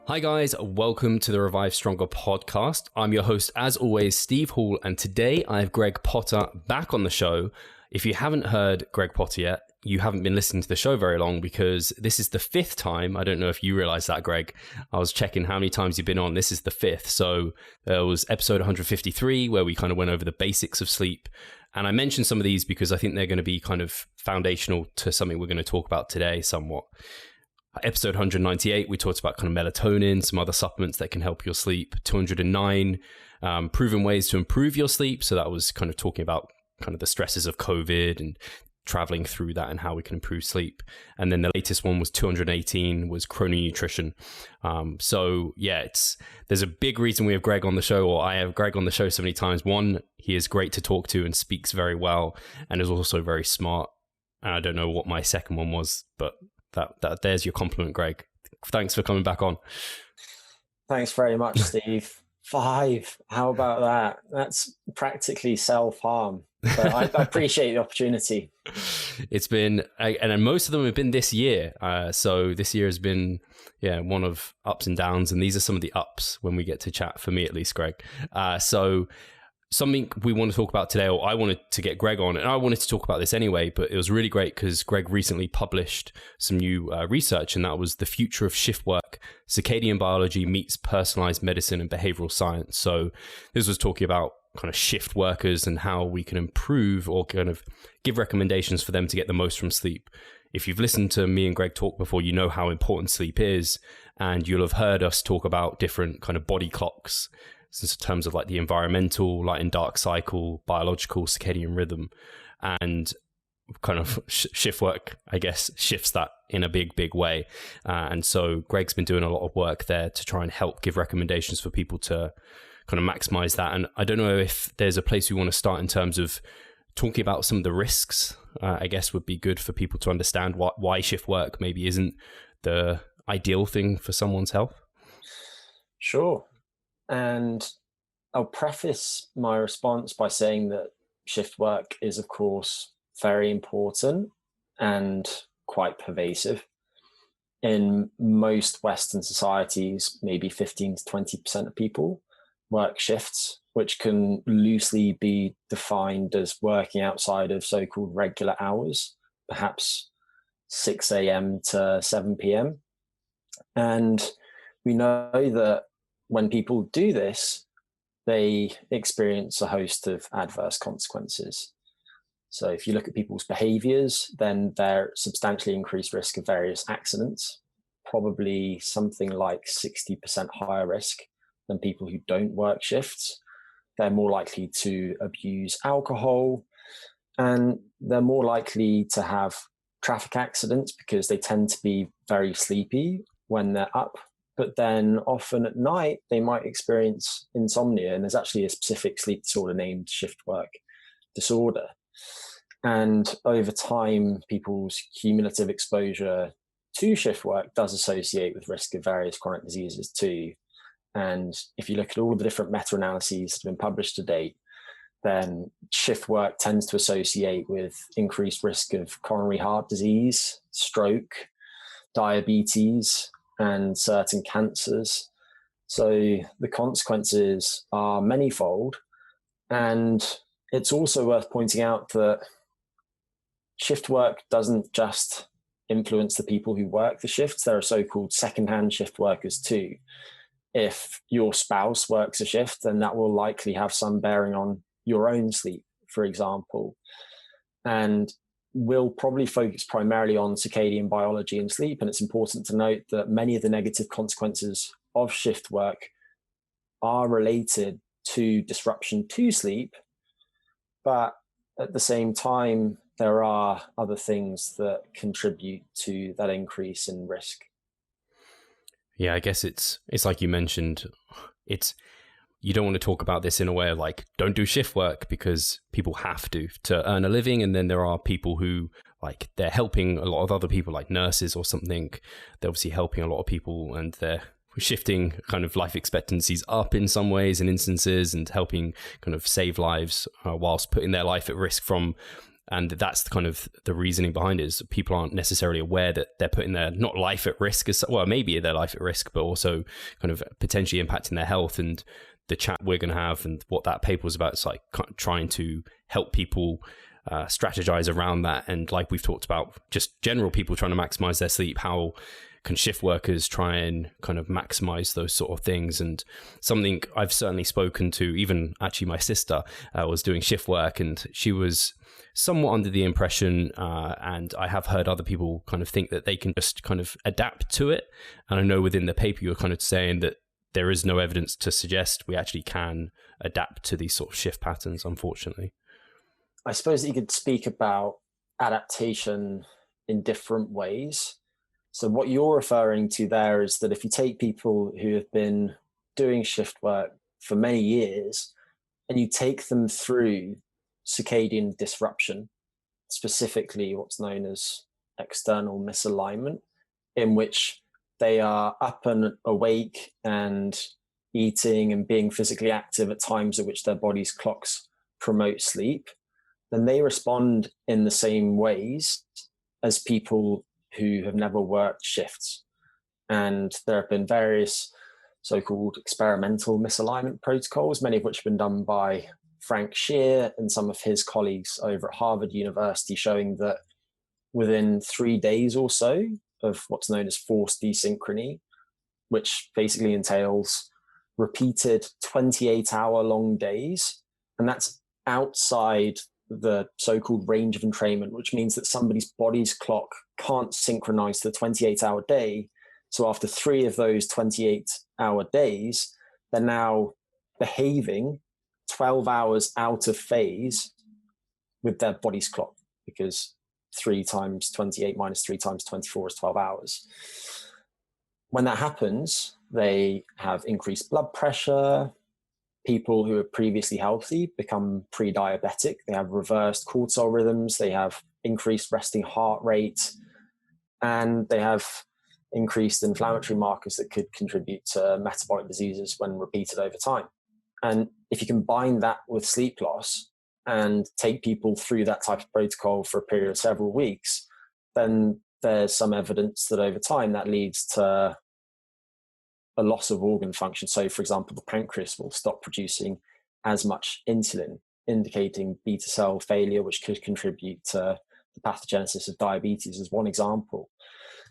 Hi guys, welcome to the Revive Stronger podcast. I'm your host, as always, Steve Hall, and today I have Greg Potter back on the show. If you haven't heard Greg Potter yet, you haven't been listening to the show very long because this is the fifth time. I don't know if you realize that, Greg. I was checking how many times you've been on. This is the fifth. So there was episode 153 where we kind of went over the basics of sleep. And I mentioned some of these because I think they're going to be kind of foundational to something we're going to talk about today somewhat. Episode 198, we talked about kind of melatonin, some other supplements that can help your sleep. 209, proven ways to improve your sleep. So that was kind of talking about kind of the stresses of COVID and traveling through that and how we can improve sleep. And then the latest one was 218, was chrono-nutrition. So yeah, there's a big reason we have Greg on the show, or I have Greg on the show so many times. One, he is great to talk to and speaks very well and is also very smart. And I don't know what my second one was, but that there's your compliment, Greg. Thanks for coming back on. Thanks very much, Steve. 5. How about that? That's practically self-harm. But I appreciate the opportunity. It's been, and most of them have been this year. So this year has been, one of ups and downs. And these are some of the ups when we get to chat, for me at least, Greg. So something we want to talk about today, or I wanted to get Greg on, and I wanted to talk about this anyway, but it was really great because Greg recently published some new research, and that was the future of shift work, circadian biology meets personalized medicine and behavioral science. So this was talking about kind of shift workers and how we can improve or kind of give recommendations for them to get the most from sleep. If you've listened to me and Greg talk before, you know how important sleep is, and you'll have heard us talk about different kind of body clocks in terms of like the environmental, light and dark cycle, biological, circadian rhythm, and kind of shift work, I guess, shifts that in a big, big way. And so Greg's been doing a lot of work there to try and help give recommendations for people to kind of maximize that. And I don't know if there's a place we want to start in terms of talking about some of the risks, I guess would be good for people to understand why shift work maybe isn't the ideal thing for someone's health. Sure. And I'll preface my response by saying that shift work is, of course, very important and quite pervasive. In most Western societies, maybe 15 to 20% of people work shifts, which can loosely be defined as working outside of so-called regular hours, perhaps 6 a.m. to 7 p.m. And we know that when people do this, they experience a host of adverse consequences. So if you look at people's behaviors, then they're substantially increased risk of various accidents, probably something like 60% higher risk than people who don't work shifts. They're more likely to abuse alcohol, and they're more likely to have traffic accidents because they tend to be very sleepy when they're up. But then often at night, they might experience insomnia. And there's actually a specific sleep disorder named shift work disorder. And over time, people's cumulative exposure to shift work does associate with risk of various chronic diseases too. And if you look at all of the different meta-analyses that have been published to date, then shift work tends to associate with increased risk of coronary heart disease, stroke, diabetes, and certain cancers. So the consequences are manifold. And it's also worth pointing out that shift work doesn't just influence the people who work the shifts. There are so-called secondhand shift workers too. If your spouse works a shift, then that will likely have some bearing on your own sleep, for example. And we'll probably focus primarily on circadian biology and sleep. And it's important to note that many of the negative consequences of shift work are related to disruption to sleep. But at the same time, there are other things that contribute to that increase in risk. Yeah, I guess it's like you mentioned, you don't want to talk about this in a way of like, don't do shift work because people have to earn a living. And then there are people who like, they're helping a lot of other people like nurses or something. They're obviously helping a lot of people and they're shifting kind of life expectancies up in some ways and instances and helping kind of save lives whilst putting their life at risk from And that's kind of the reasoning behind it, is people aren't necessarily aware that they're putting their not life at risk, as well, maybe their life at risk, but also kind of potentially impacting their health. And the chat we're going to have and what that paper was about is like trying to help people strategize around that. And like we've talked about, just general people trying to maximize their sleep, how can shift workers try and kind of maximize those sort of things? And something I've certainly spoken to, even actually my sister was doing shift work, and she was somewhat under the impression, and I have heard other people kind of think that they can just kind of adapt to it. And I know within the paper you're kind of saying that there is no evidence to suggest we actually can adapt to these sort of shift patterns, unfortunately. I suppose that you could speak about adaptation in different ways. So what you're referring to there is that if you take people who have been doing shift work for many years and you take them through circadian disruption, specifically what's known as external misalignment, in which they are up and awake and eating and being physically active at times at which their body's clocks promote sleep, then they respond in the same ways as people who have never worked shifts. And there have been various so-called experimental misalignment protocols, many of which have been done by Frank Shear and some of his colleagues over at Harvard University, showing that within 3 days or so of what's known as forced desynchrony, which basically entails repeated 28-hour long days, and that's outside the so-called range of entrainment, which means that somebody's body's clock can't synchronize to the 28-hour day. So after 3 of those 28-hour days, they're now behaving 12 hours out of phase with their body's clock, because 3 times 28 minus 3 times 24 is 12 hours. When that happens, they have increased blood pressure. People who are previously healthy become pre-diabetic. They have reversed cortisol rhythms. They have increased resting heart rate, and they have increased inflammatory markers that could contribute to metabolic diseases when repeated over time. And if you combine that with sleep loss and take people through that type of protocol for a period of several weeks, then there's some evidence that over time that leads to a loss of organ function. So, for example, the pancreas will stop producing as much insulin, indicating beta cell failure, which could contribute to the pathogenesis of diabetes, as one example.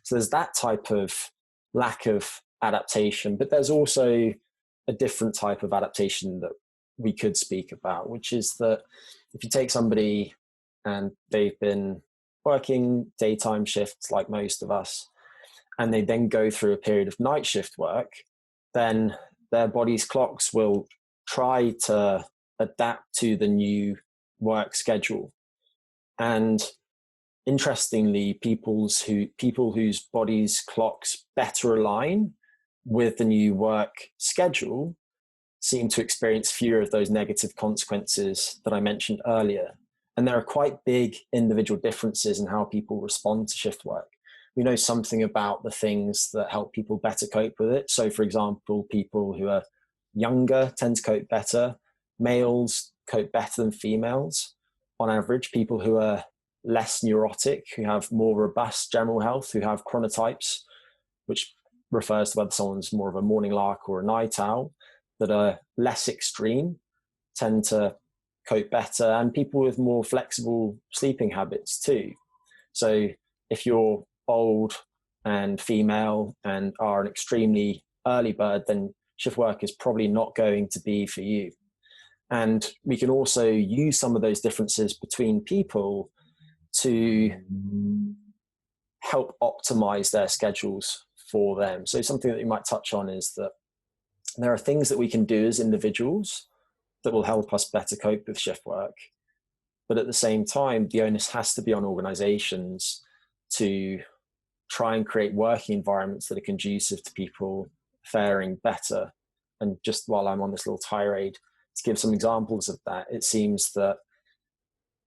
So there's that type of lack of adaptation, but there's also a different type of adaptation that we could speak about, which is that if you take somebody and they've been working daytime shifts like most of us, and they then go through a period of night shift work, then their body's clocks will try to adapt to the new work schedule. And interestingly, people whose body's clocks better align with the new work schedule seem to experience fewer of those negative consequences that I mentioned earlier. And there are quite big individual differences in how people respond to shift work. We know something about the things that help people better cope with it. So, for example, people who are younger tend to cope better. Males cope better than females on average. People who are less neurotic, who have more robust general health, who have chronotypes, which refers to whether someone's more of a morning lark or a night owl, that are less extreme, tend to cope better, and people with more flexible sleeping habits too. So if you're old and female and are an extremely early bird, then shift work is probably not going to be for you. And we can also use some of those differences between people to help optimize their schedules for them. So something that you might touch on is that there are things that we can do as individuals that will help us better cope with shift work. But at the same time, the onus has to be on organizations to try and create working environments that are conducive to people faring better. And just while I'm on this little tirade, to give some examples of that, it seems that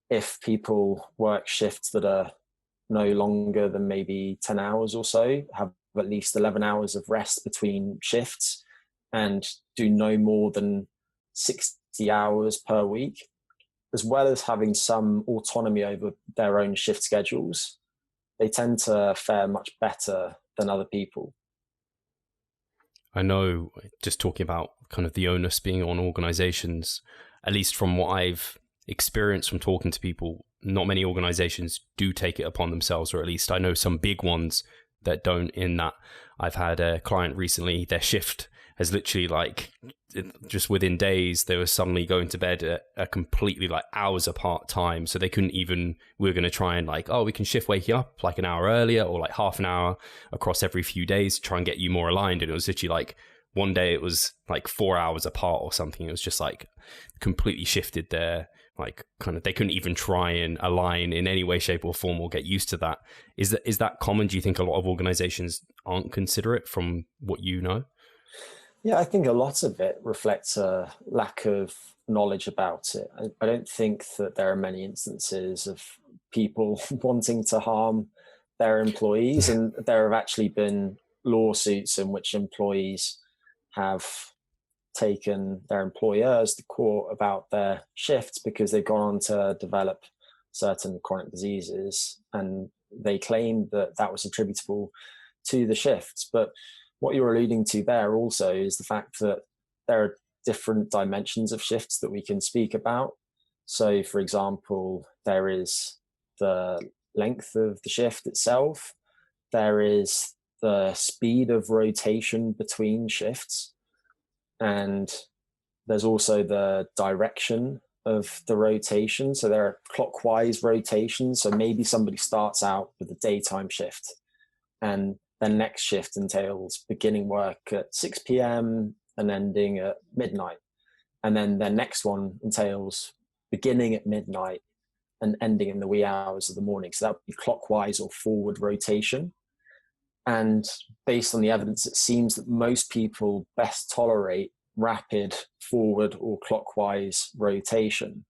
if people work shifts that are no longer than maybe 10 hours or so, have at least 11 hours of rest between shifts, and do no more than 60 hours per week, as well as having some autonomy over their own shift schedules, they tend to fare much better than other people. I know, just talking about kind of the onus being on organizations, at least from what I've experienced from talking to people, not many organizations do take it upon themselves, or at least I know some big ones that don't. In that, I've had a client recently, their shift has literally, like, just within days, they were suddenly going to bed at a completely, like, hours apart time. So they couldn't even, we were going to try and, like, oh, we can shift wake you up like an hour earlier or like half an hour across every few days to try and get you more aligned. And it was literally like one day it was like 4 hours apart or something. It was just like completely shifted their, like, kind of, they couldn't even try and align in any way, shape or form or get used to that. Is that common? Do you think a lot of organizations aren't considerate from what you know? Yeah, I think a lot of it reflects a lack of knowledge about it. I don't think that there are many instances of people wanting to harm their employees, and there have actually been lawsuits in which employees have taken their employers to court about their shifts because they've gone on to develop certain chronic diseases, and they claimed that that was attributable to the shifts. But what you're alluding to there also is the fact that there are different dimensions of shifts that we can speak about. So, for example, there is the length of the shift itself, there is the speed of rotation between shifts, and there's also the direction of the rotation. So there are clockwise rotations. So maybe somebody starts out with a daytime shift, and their next shift entails beginning work at 6 p.m. and ending at midnight. And then their next one entails beginning at midnight and ending in the wee hours of the morning. So that would be clockwise or forward rotation. And based on the evidence, it seems that most people best tolerate rapid forward or clockwise rotation.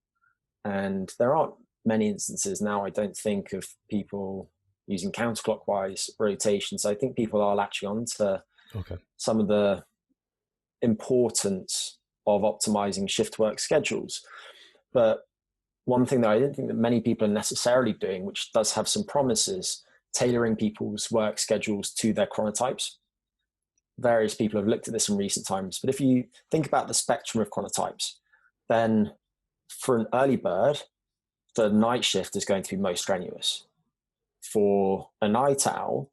And there aren't many instances now, I don't think, of people using counterclockwise rotation. So I think people are latching on to some of the importance of optimizing shift work schedules. But one thing that I don't think that many people are necessarily doing, which does have some promises, tailoring people's work schedules to their chronotypes. Various people have looked at this in recent times, but if you think about the spectrum of chronotypes, then for an early bird, the night shift is going to be most strenuous. For a night owl,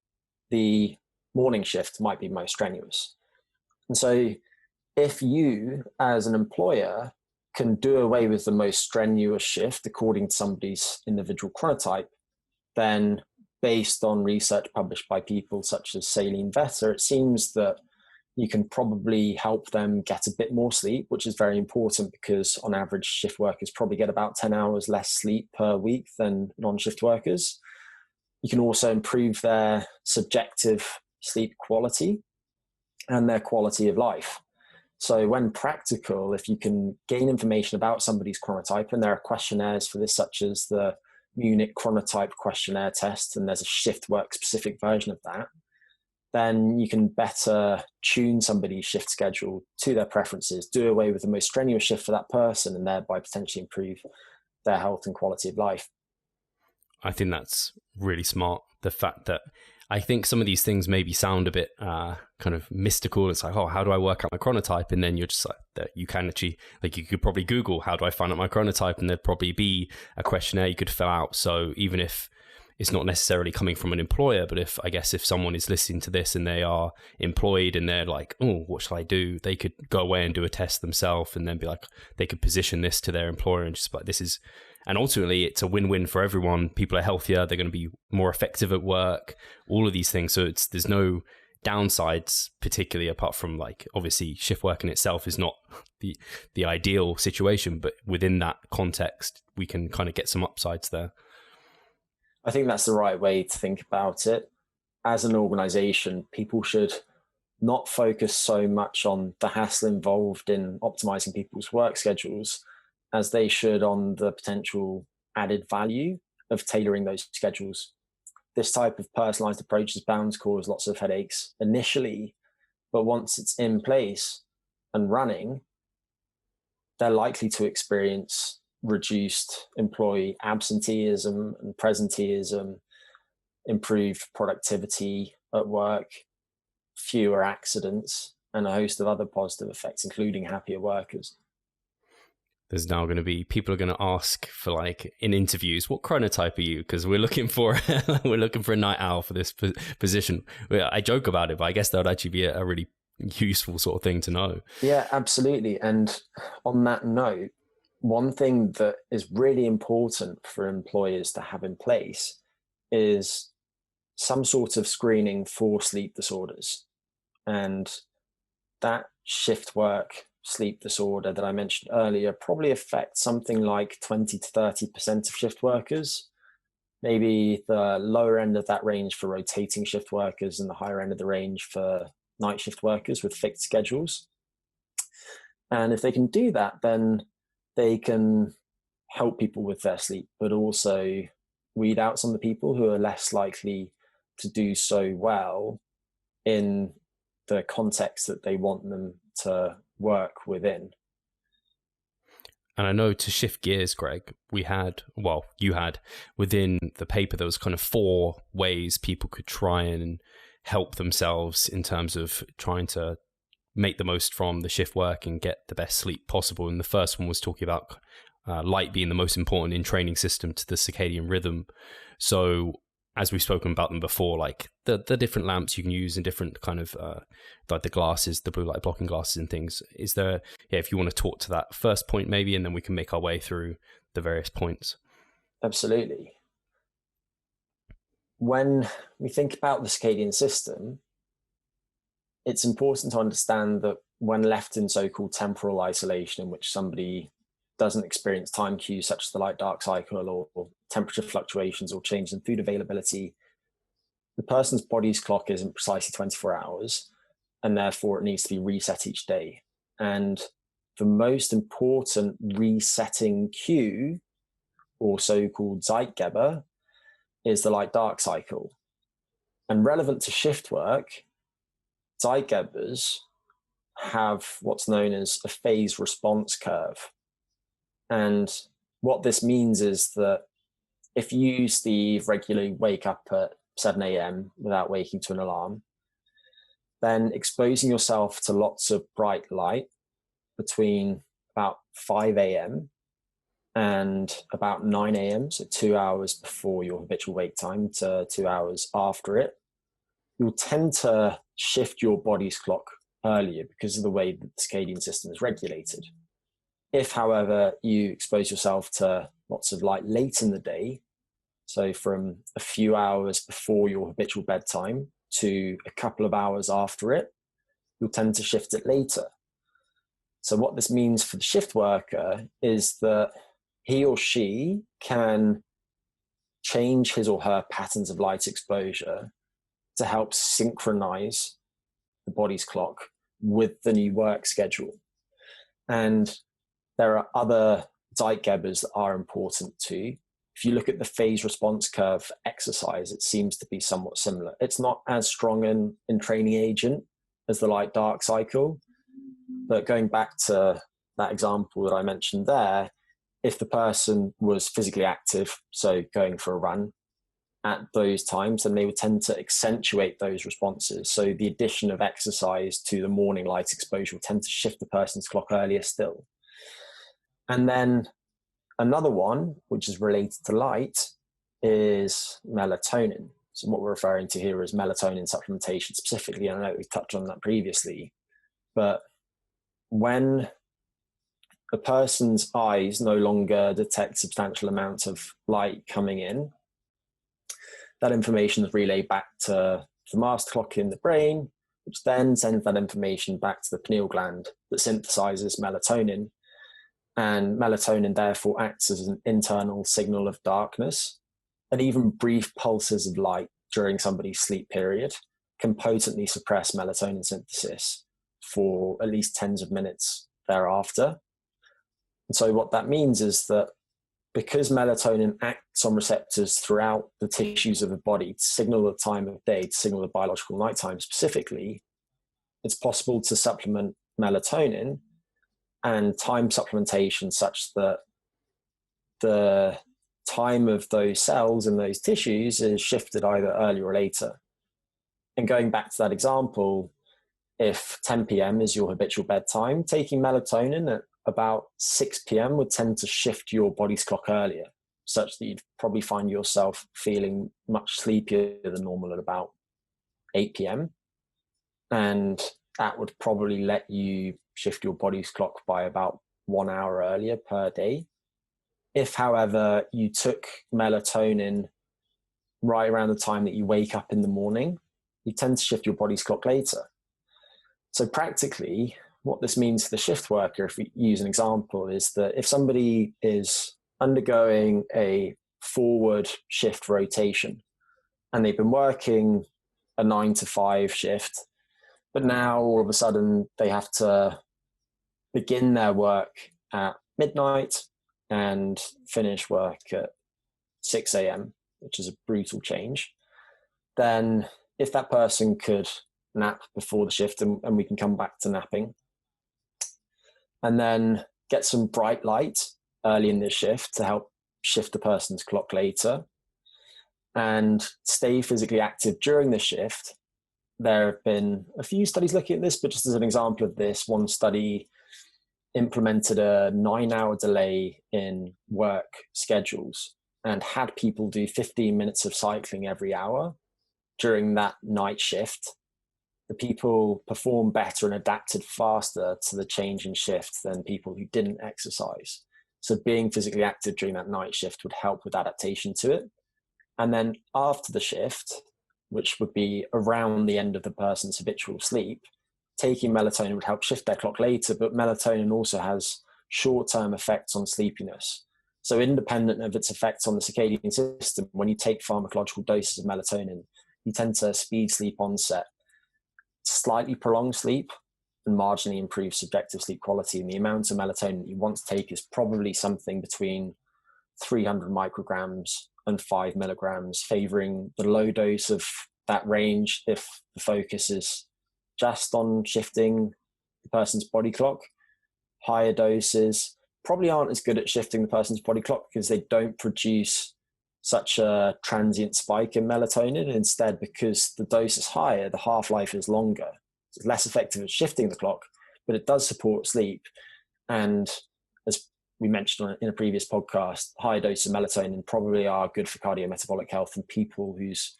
the morning shift might be most strenuous. And so if you, as an employer, can do away with the most strenuous shift according to somebody's individual chronotype, then based on research published by people such as Saline Vetter, it seems that you can probably help them get a bit more sleep, which is very important because on average shift workers probably get about 10 hours less sleep per week than non-shift workers. You can also improve their subjective sleep quality and their quality of life. So when practical, if you can gain information about somebody's chronotype, and there are questionnaires for this, such as the Munich chronotype questionnaire test, and there's a shift work specific version of that, then you can better tune somebody's shift schedule to their preferences, do away with the most strenuous shift for that person, and thereby potentially improve their health and quality of life. I think that's really smart. The fact that I think some of these things maybe sound a bit kind of mystical. It's like, oh, how do I work out my chronotype? And then you're just like, that you can actually, like, you could probably Google, how do I find out my chronotype? And there'd probably be a questionnaire you could fill out. So even if it's not necessarily coming from an employer, but if someone is listening to this and they are employed and they're like, oh, what shall I do? They could go away and do a test themselves and then be like, they could position this to their employer and just like, this is, and ultimately it's a win-win for everyone. People are healthier. They're going to be more effective at work, all of these things. So there's no downsides, particularly apart from, like, obviously shift work in itself is not the ideal situation, but within that context, we can kind of get some upsides there. I think that's the right way to think about it. As an organization, people should not focus so much on the hassle involved in optimizing people's work schedules as they should on the potential added value of tailoring those schedules. This type of personalized approach is bound to cause lots of headaches initially, but once it's in place and running, they're likely to experience reduced employee absenteeism and presenteeism, improved productivity at work, fewer accidents, and a host of other positive effects, including happier workers. There's now going to be people are going to ask for, like, in interviews, what chronotype are you? Because we're looking for a night owl for this position. I joke about it, but I guess that would actually be a really useful sort of thing to know. Yeah, absolutely. And on that note, one thing that is really important for employers to have in place is some sort of screening for sleep disorders. And that shift work sleep disorder that I mentioned earlier probably affects something like 20 to 30% of shift workers, maybe the lower end of that range for rotating shift workers and the higher end of the range for night shift workers with fixed schedules. And if they can do that, then they can help people with their sleep, but also weed out some of the people who are less likely to do so well in the context that they want them to work within. And I know, to shift gears, Greg, you had within the paper, there was kind of 4 ways people could try and help themselves in terms of trying to make the most from the shift work and get the best sleep possible. And the first one was talking about light being the most important in training system to the circadian rhythm. So, as we've spoken about them before, like the different lamps you can use and different kind of like the glasses, the blue light blocking glasses and things. Is there, if you want to talk to that first point maybe, and then we can make our way through the various points. Absolutely. When we think about the circadian system, it's important to understand that when left in so-called temporal isolation, in which somebody doesn't experience time cues such as the light-dark cycle or temperature fluctuations or change in food availability, the person's body's clock isn't precisely 24 hours, and therefore it needs to be reset each day. And the most important resetting cue, or so-called Zeitgeber, is the light-dark cycle. And relevant to shift work, Zeitgebers have what's known as a phase response curve. And what this means is that if you, Steve, regularly wake up at 7 a.m. without waking to an alarm, then exposing yourself to lots of bright light between about 5 a.m. and about 9 a.m., so 2 hours before your habitual wake time to 2 hours after it, you'll tend to shift your body's clock earlier because of the way the circadian system is regulated. If, however, you expose yourself to lots of light late in the day, so from a few hours before your habitual bedtime to a couple of hours after it, you'll tend to shift it later. So what this means for the shift worker is that he or she can change his or her patterns of light exposure to help synchronize the body's clock with the new work schedule. And there are other Zeitgebers that are important too. If you look at the phase response curve exercise, it seems to be somewhat similar. It's not as strong in training agent as the light dark cycle, but going back to that example that I mentioned there, if the person was physically active, so going for a run at those times, then they would tend to accentuate those responses. So the addition of exercise to the morning light exposure will tend to shift the person's clock earlier still. And then another one, which is related to light, is melatonin. So what we're referring to here is melatonin supplementation specifically. I know we've touched on that previously, but when a person's eyes no longer detect substantial amounts of light coming in, that information is relayed back to the master clock in the brain, which then sends that information back to the pineal gland that synthesizes melatonin. And melatonin therefore acts as an internal signal of darkness, and even brief pulses of light during somebody's sleep period can potently suppress melatonin synthesis for at least tens of minutes thereafter. And so what that means is that because melatonin acts on receptors throughout the tissues of the body to signal the time of day, to signal the biological nighttime specifically, it's possible to supplement melatonin and time supplementation such that the time of those cells and those tissues is shifted either earlier or later. And going back to that example, if 10 p.m. is your habitual bedtime, taking melatonin at about 6 p.m. would tend to shift your body's clock earlier, such that you'd probably find yourself feeling much sleepier than normal at about 8 p.m. And that would probably let you shift your body's clock by about 1 hour earlier per day. If, however, you took melatonin right around the time that you wake up in the morning, you tend to shift your body's clock later. So practically, what this means for the shift worker, if we use an example, is that if somebody is undergoing a forward shift rotation and they've been working a 9 to 5 shift, but now all of a sudden they have to begin their work at midnight and finish work at 6 a.m., which is a brutal change, then if that person could nap before the shift, and we can come back to napping, and then get some bright light early in the shift to help shift the person's clock later, and stay physically active during the shift. There have been a few studies looking at this, but just as an example of this, one study implemented a 9-hour delay in work schedules and had people do 15 minutes of cycling every hour during that night shift. The people performed better and adapted faster to the change in shift than people who didn't exercise. So being physically active during that night shift would help with adaptation to it. And then after the shift, which would be around the end of the person's habitual sleep, taking melatonin would help shift their clock later, but melatonin also has short-term effects on sleepiness. So independent of its effects on the circadian system, when you take pharmacological doses of melatonin, you tend to speed sleep onset, slightly prolong sleep, and marginally improve subjective sleep quality. And the amount of melatonin you want to take is probably something between 300 micrograms and 5 milligrams, favoring the low dose of that range if the focus is just on shifting the person's body clock. Higher doses probably aren't as good at shifting the person's body clock because they don't produce such a transient spike in melatonin. Instead, because the dose is higher, the half-life is longer. It's less effective at shifting the clock, but it does support sleep. And as we mentioned in a previous podcast, high doses of melatonin probably are good for cardiometabolic health in people whose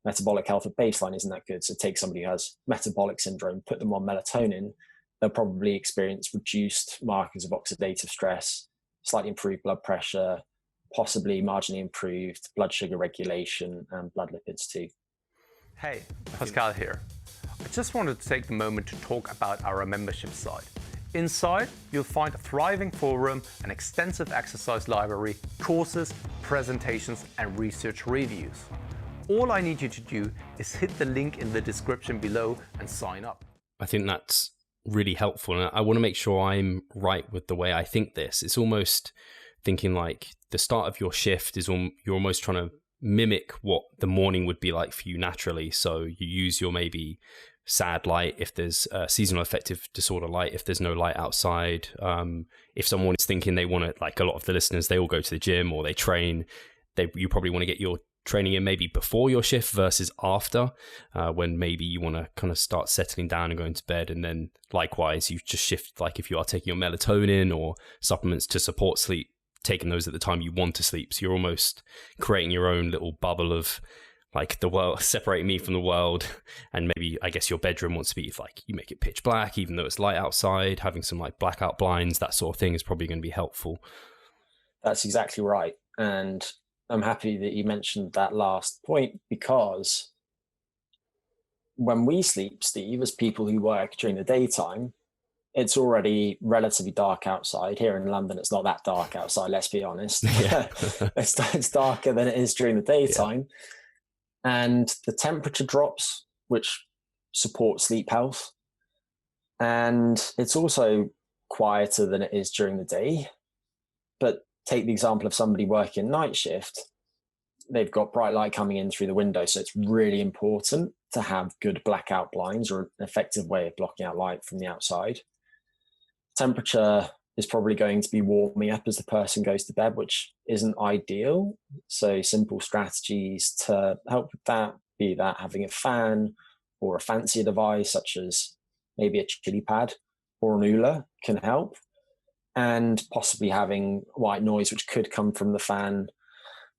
metabolic health at baseline isn't that good. So take somebody who has metabolic syndrome, put them on melatonin, they'll probably experience reduced markers of oxidative stress, slightly improved blood pressure, possibly marginally improved blood sugar regulation and blood lipids too. Hey, Pascal here. I just wanted to take the moment to talk about our membership site. Inside, you'll find a thriving forum, an extensive exercise library, courses, presentations, and research reviews. All I need you to do is hit the link in the description below and sign up. I think that's really helpful. And I want to make sure I'm right with the way I think this. It's almost thinking like the start of your shift is you're almost trying to mimic what the morning would be like for you naturally. So you use your maybe sad light if there's seasonal affective disorder light, if there's no light outside. If someone is thinking they want to, like a lot of the listeners, they all go to the gym or they train, you probably want to get your training in maybe before your shift versus after, when maybe you want to kind of start settling down and going to bed. And then likewise, you just shift, like if you are taking your melatonin or supplements to support sleep, taking those at the time you want to sleep. So you're almost creating your own little bubble of like the world, separating me from the world. And maybe, I guess your bedroom wants to be like, you make it pitch black, even though it's light outside, having some like blackout blinds, that sort of thing is probably going to be helpful. That's exactly right. And I'm happy that you mentioned that last point, because when we sleep, Steve, as people who work during the daytime, it's already relatively dark outside. Here in London, it's not that dark outside, let's be honest. Yeah. It's darker than it is during the daytime. Yeah. And the temperature drops, which supports sleep health. And it's also quieter than it is during the day. But take the example of somebody working night shift. They've got bright light coming in through the window. So it's really important to have good blackout blinds or an effective way of blocking out light from the outside. Temperature is probably going to be warming up as the person goes to bed, which isn't ideal. So simple strategies to help with that, be that having a fan or a fancier device such as maybe a chili pad or an Oula can help, and possibly having white noise, which could come from the fan,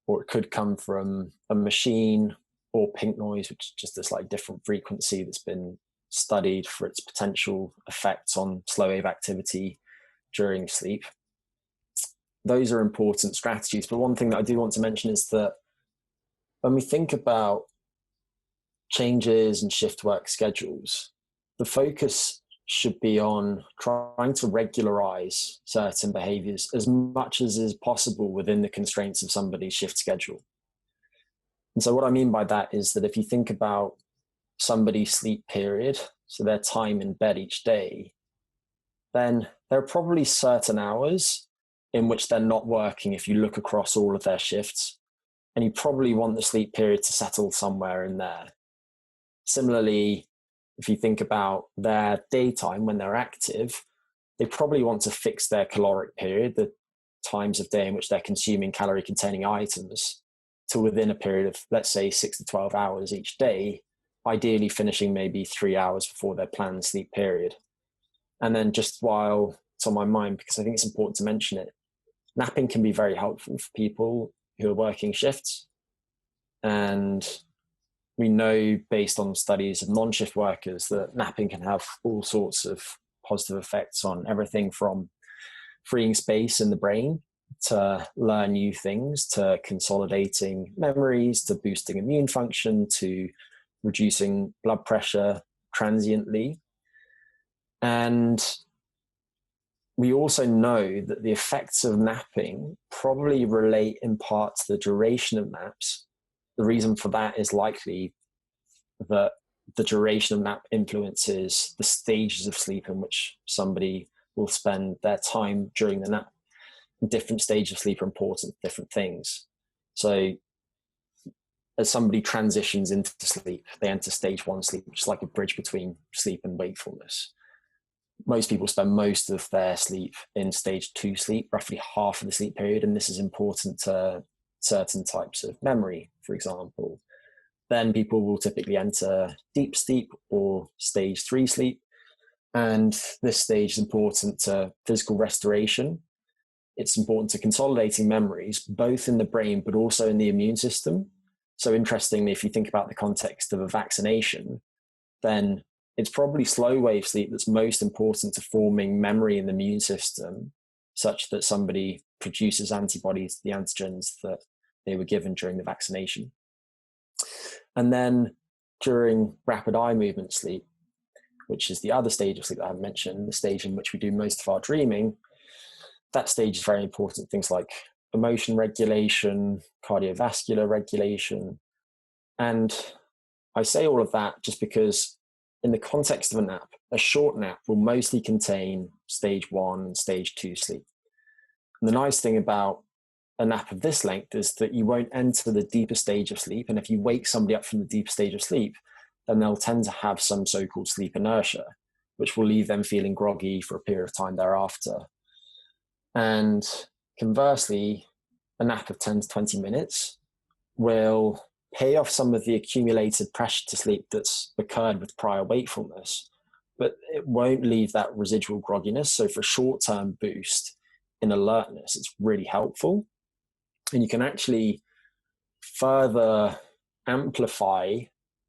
or it could come from a machine, or pink noise, which is just a slightly different frequency that's been studied for its potential effects on slow wave activity during sleep. Those are important strategies. But one thing that I do want to mention is that when we think about changes and shift work schedules, the focus should be on trying to regularize certain behaviors as much as is possible within the constraints of somebody's shift schedule. And so what I mean by that is that if you think about somebody's sleep period, so their time in bed each day, then there are probably certain hours in which they're not working if you look across all of their shifts, and you probably want the sleep period to settle somewhere in there. Similarly, if you think about their daytime when they're active, they probably want to fix their caloric period, the times of day in which they're consuming calorie containing items, to within a period of, let's say, 6 to 12 hours each day, ideally finishing maybe 3 hours before their planned sleep period. And then just while it's on my mind, because I think it's important to mention it, napping can be very helpful for people who are working shifts. And we know based on studies of non-shift workers that napping can have all sorts of positive effects on everything from freeing space in the brain to learn new things, to consolidating memories, to boosting immune function, to reducing blood pressure transiently. And we also know that the effects of napping probably relate in part to the duration of naps. The reason for that is likely that the duration of nap influences the stages of sleep in which somebody will spend their time during the nap. Different stages of sleep are important for different things. So as somebody transitions into sleep, they enter stage 1 sleep, which is like a bridge between sleep and wakefulness. Most people spend most of their sleep in stage 2 sleep, roughly half of the sleep period, and this is important to certain types of memory, for example. Then people will typically enter deep sleep or stage 3 sleep, and this stage is important to physical restoration. It's important to consolidating memories, both in the brain but also in the immune system. So interestingly, if you think about the context of a vaccination, then it's probably slow wave sleep that's most important to forming memory in the immune system, such that somebody produces antibodies to the antigens that they were given during the vaccination. And then during rapid eye movement sleep, which is the other stage of sleep that I mentioned, the stage in which we do most of our dreaming, that stage is very important. Things like emotion regulation, cardiovascular regulation. And I say all of that just because in the context of a nap, a short nap will mostly contain stage 1 and stage 2 sleep. And the nice thing about a nap of this length is that you won't enter the deeper stage of sleep. And if you wake somebody up from the deeper stage of sleep, then they'll tend to have some so-called sleep inertia, which will leave them feeling groggy for a period of time thereafter. And conversely, a nap of 10 to 20 minutes will pay off some of the accumulated pressure to sleep that's occurred with prior wakefulness, but it won't leave that residual grogginess. So for a short-term boost in alertness, it's really helpful. And you can actually further amplify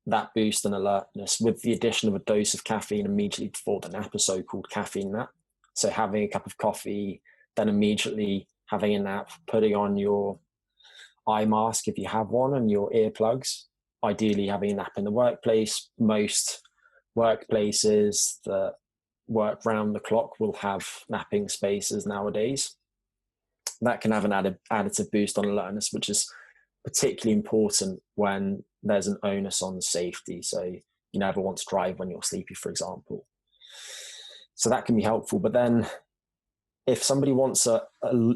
that boost in alertness with the addition of a dose of caffeine immediately before the nap, a so-called caffeine nap. So having a cup of coffee, then immediately having a nap, putting on your eye mask if you have one and your earplugs, ideally having a nap in the workplace. Most workplaces that work round the clock will have napping spaces nowadays. That can have an additive boost on alertness, which is particularly important when there's an onus on safety. So you never want to drive when you're sleepy, for example. So that can be helpful. But then if somebody wants a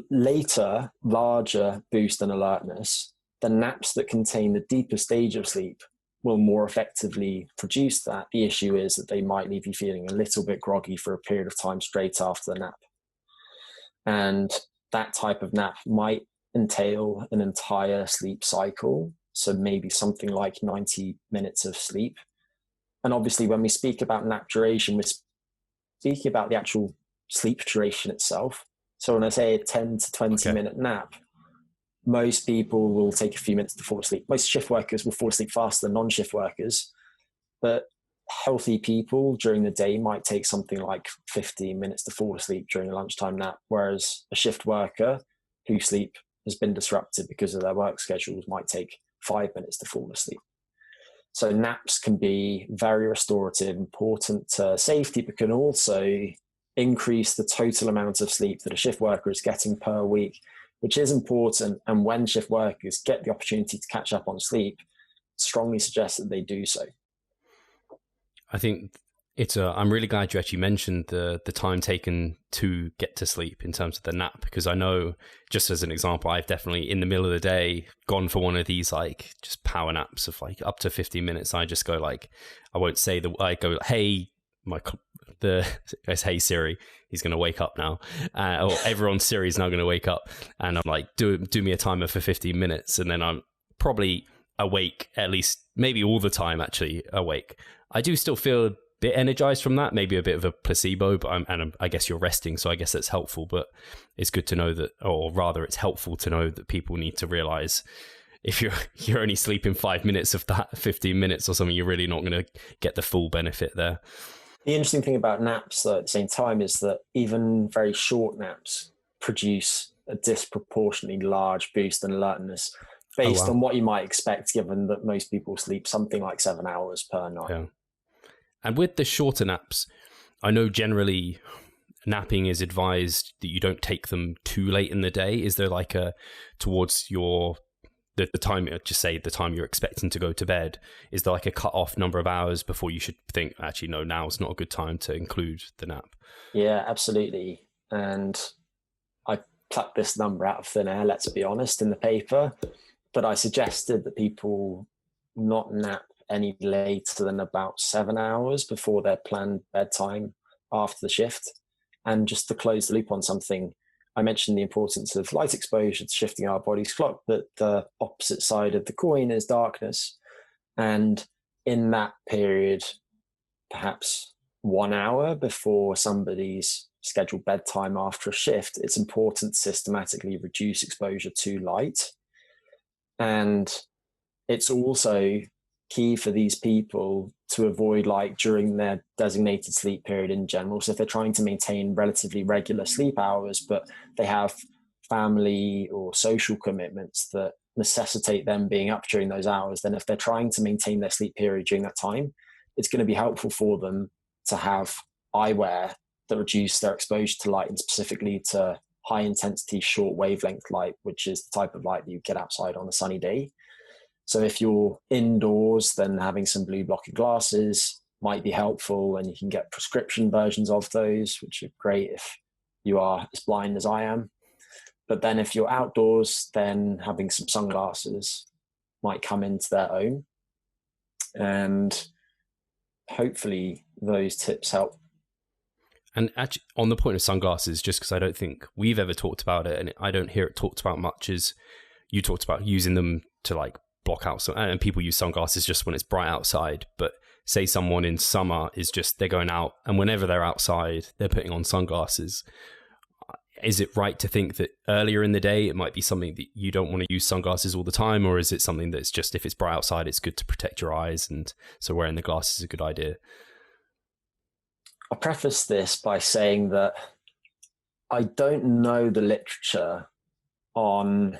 later, larger boost in alertness, the naps that contain the deeper stage of sleep will more effectively produce that. The issue is that they might leave you feeling a little bit groggy for a period of time straight after the nap. And that type of nap might entail an entire sleep cycle. So maybe something like 90 minutes of sleep. And obviously, when we speak about nap duration, we're speaking about the actual sleep duration itself. So when I say a 10 to 20 minute nap, most people will take a few minutes to fall asleep. Most shift workers will fall asleep faster than non-shift workers. But healthy people during the day might take something like 15 minutes to fall asleep during a lunchtime nap, whereas a shift worker whose sleep has been disrupted because of their work schedules might take 5 minutes to fall asleep. So naps can be very restorative, important to safety, but can also increase the total amount of sleep that a shift worker is getting per week, which is important. And when shift workers get the opportunity to catch up on sleep, strongly suggest that they do so. I think I'm really glad you actually mentioned the time taken to get to sleep in terms of the nap, because I know, just as an example, I've definitely in the middle of the day gone for one of these like just power naps of like up to 15 minutes. I just go like, I won't say I go, hey, hey Siri, he's going to wake up now. Or everyone's Siri's now going to wake up. And I'm like, do me a timer for 15 minutes. And then I'm probably awake at least, maybe all the time actually awake. I do still feel a bit energized from that, maybe a bit of a placebo, but I guess you're resting, so I guess that's helpful. But it's good to know that, or rather it's helpful to know that people need to realize if you're only sleeping 5 minutes of that 15 minutes or something, you're really not going to get the full benefit there. The interesting thing about naps, though, at the same time, is that even very short naps produce a disproportionately large boost in alertness based on what you might expect, given that most people sleep something like 7 hours per night. Yeah. And with the shorter naps, I know generally napping is advised that you don't take them too late in the day. Is there like towards the time, just say the time you're expecting to go to bed, is there like a cut off number of hours before you should think, actually, no, now's not a good time to include the nap? Yeah, absolutely. And I plucked this number out of thin air, let's be honest, in the paper, but I suggested that people not nap any later than about 7 hours before their planned bedtime after the shift. And just to close the loop on something, I mentioned the importance of light exposure to shifting our body's clock, but the opposite side of the coin is darkness. And in that period, perhaps 1 hour before somebody's scheduled bedtime after a shift, it's important to systematically reduce exposure to light. And it's also key for these people to avoid light during their designated sleep period in general. So if they're trying to maintain relatively regular sleep hours, but they have family or social commitments that necessitate them being up during those hours, then if they're trying to maintain their sleep period during that time, it's going to be helpful for them to have eyewear that reduce their exposure to light, and specifically to high intensity, short wavelength light, which is the type of light that you get outside on a sunny day. So if you're indoors, then having some blue blocking glasses might be helpful, and you can get prescription versions of those, which are great if you are as blind as I am. But then if you're outdoors, then having some sunglasses might come into their own. And hopefully those tips help. And actually, on the point of sunglasses, just because I don't think we've ever talked about it, and I don't hear it talked about much, is you talked about using them to like block out, and people use sunglasses just when it's bright outside. But say someone in summer is just, they're going out, and whenever they're outside, they're putting on sunglasses. Is it right to think that earlier in the day, it might be something that you don't want to use sunglasses all the time? Or is it something that's just, if it's bright outside, it's good to protect your eyes, and so wearing the glasses is a good idea? I'll preface this by saying that I don't know the literature on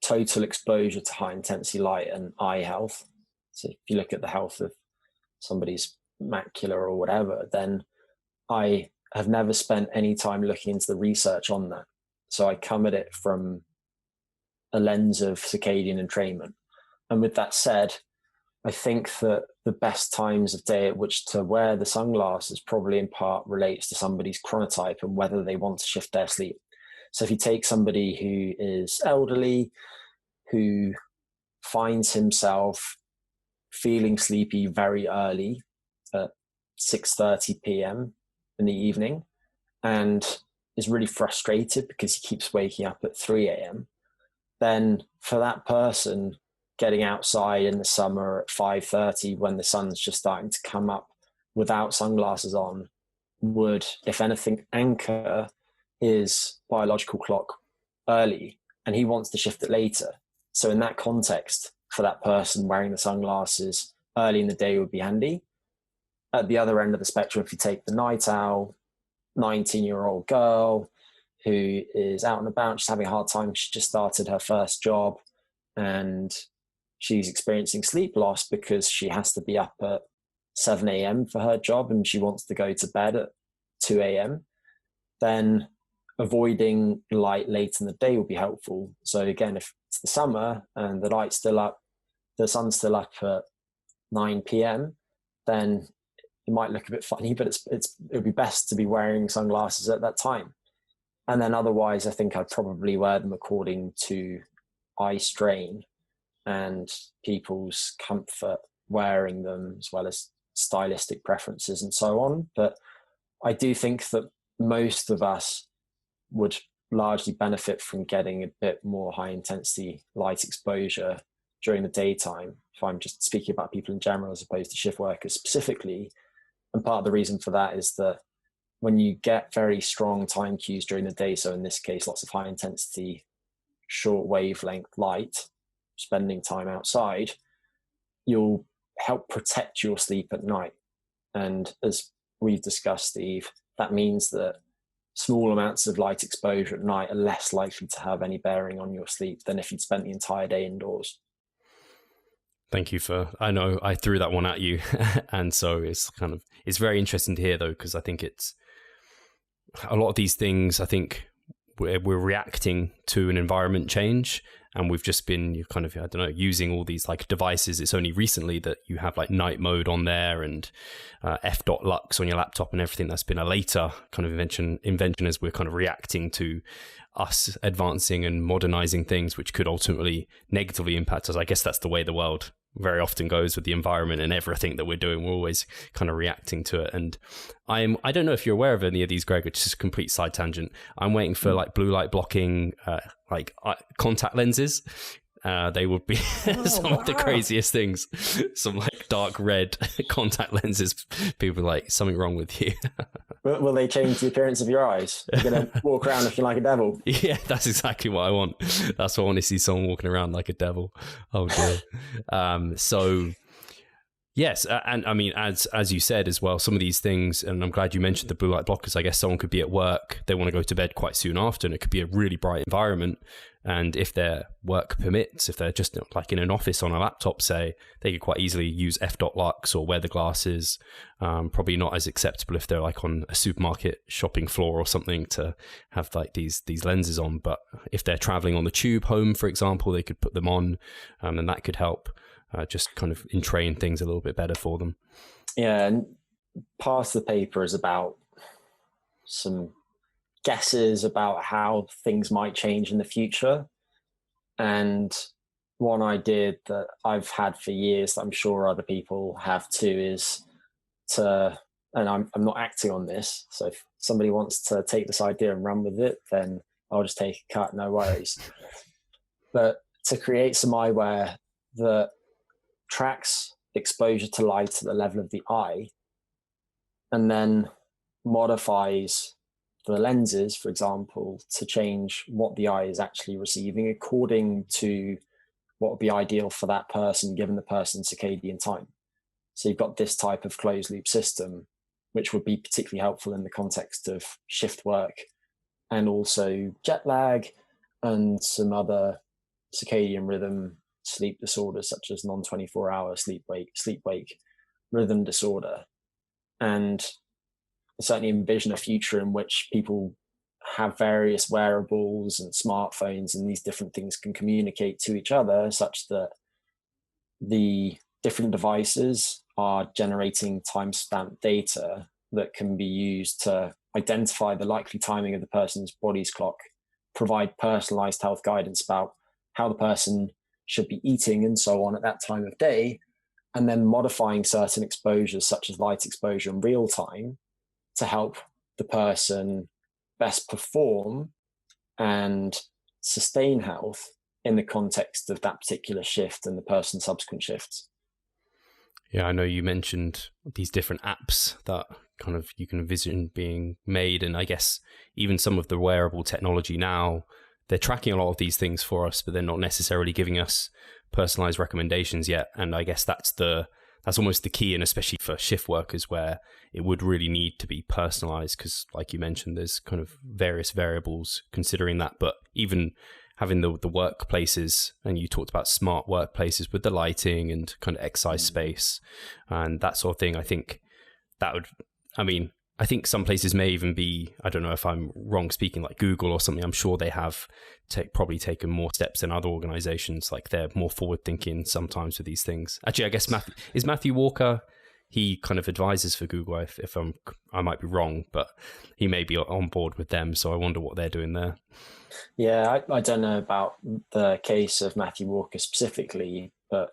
total exposure to high intensity light and eye health. So if you look at the health of somebody's macula or whatever, then I have never spent any time looking into the research on that. So I come at it from a lens of circadian entrainment. And with that said, I think that the best times of day at which to wear the sunglasses probably in part relates to somebody's chronotype and whether they want to shift their sleep. So if you take somebody who is elderly, who finds himself feeling sleepy very early at 6:30 p.m. in the evening, and is really frustrated because he keeps waking up at 3 a.m., then for that person, getting outside in the summer at 5:30 when the sun's just starting to come up without sunglasses on would, if anything, anchor his biological clock early, and he wants to shift it later. So in that context, for that person, wearing the sunglasses early in the day would be handy. At the other end of the spectrum, if you take the night owl, 19-year-old girl who is out and about, she's having a hard time, she just started her first job, and she's experiencing sleep loss because she has to be up at 7 a.m. for her job and she wants to go to bed at 2 a.m., then avoiding light late in the day will be helpful. So again, if it's the summer and the light's still up, the sun's still up at 9 p.m., then it might look a bit funny, but it would be best to be wearing sunglasses at that time. And then otherwise, I think I'd probably wear them according to eye strain and people's comfort wearing them, as well as stylistic preferences and so on. But I do think that most of us would largely benefit from getting a bit more high intensity light exposure during the daytime, if I'm just speaking about people in general as opposed to shift workers specifically. And part of the reason for that is that when you get very strong time cues during the day, so in this case lots of high intensity short wavelength light, spending time outside, you'll help protect your sleep at night. And as we've discussed, Steve, that means that small amounts of light exposure at night are less likely to have any bearing on your sleep than if you'd spent the entire day indoors. Thank you I know I threw that one at you. And so it's very interesting to hear though, because I think it's a lot of these things, I think we're reacting to an environment change, and we've just been kind of, I don't know, using all these like devices. It's only recently that you have like night mode on there and f.lux on your laptop and everything. That's been a later kind of invention as we're kind of reacting to us advancing and modernizing things, which could ultimately negatively impact us. I guess that's the way the world very often goes with the environment and everything that we're doing. We're always kind of reacting to it. And I don't know if you're aware of any of these, Greg, which is a complete side tangent. I'm waiting for like blue light blocking, contact lenses. They would be some of the craziest things. Some like dark red contact lenses. People are like, something wrong with you. Will they change the appearance of your eyes? You're going to walk around looking like a devil. Yeah, that's exactly what I want. That's what I want to see, someone walking around like a devil. Oh dear. So yes, and I mean, as you said as well, some of these things, and I'm glad you mentioned the blue light blockers. I guess someone could be at work, they want to go to bed quite soon after, and it could be a really bright environment. And if their work permits, if they're just like in an office on a laptop, say, they could quite easily use f.lux or wear the glasses. Probably not as acceptable if they're like on a supermarket shopping floor or something to have like these lenses on. But if they're traveling on the tube home, for example, they could put them on, and that could help just kind of entrain things a little bit better for them. Yeah, and part of the paper is about some guesses about how things might change in the future. And one idea that I've had for years that I'm sure other people have too is and I'm not acting on this, so if somebody wants to take this idea and run with it, then I'll just take a cut, no worries. But to create some eyewear that tracks exposure to light at the level of the eye and then modifies the lenses, for example, to change what the eye is actually receiving according to what would be ideal for that person, given the person's circadian time. So you've got this type of closed loop system, which would be particularly helpful in the context of shift work and also jet lag and some other circadian rhythm sleep disorders, such as non-24-hour sleep-wake rhythm disorder. And certainly envision a future in which people have various wearables and smartphones, and these different things can communicate to each other such that the different devices are generating timestamp data that can be used to identify the likely timing of the person's body's clock, provide personalized health guidance about how the person should be eating and so on at that time of day, and then modifying certain exposures such as light exposure in real time to help the person best perform and sustain health in the context of that particular shift and the person's subsequent shifts. Yeah, I know you mentioned these different apps that kind of you can envision being made. And I guess even some of the wearable technology now, they're tracking a lot of these things for us, but they're not necessarily giving us personalized recommendations yet. And I guess that's almost the key, and especially for shift workers where it would really need to be personalized because, like you mentioned, there's kind of various variables considering that. But even having the workplaces, and you talked about smart workplaces with the lighting and kind of exercise space and that sort of thing, I think I think some places may even be, I don't know if I'm wrong speaking, like Google or something. I'm sure they have probably taken more steps than other organizations. Like they're more forward thinking sometimes with these things. Actually, I guess Matthew Walker, he kind of advises for Google. If I might be wrong, but he may be on board with them. So I wonder what they're doing there. Yeah, I don't know about the case of Matthew Walker specifically, but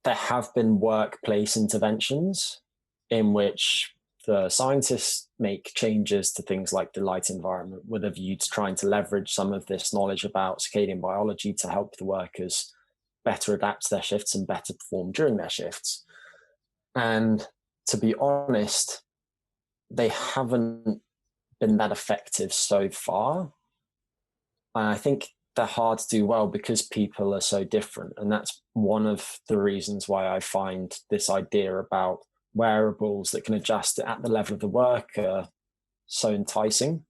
there have been workplace interventions in which the scientists make changes to things like the light environment with a view to trying to leverage some of this knowledge about circadian biology to help the workers better adapt to their shifts and better perform during their shifts. And to be honest, they haven't been that effective so far. And I think they're hard to do well because people are so different. And that's one of the reasons why I find this idea about wearables that can adjust at the level of the worker so enticing.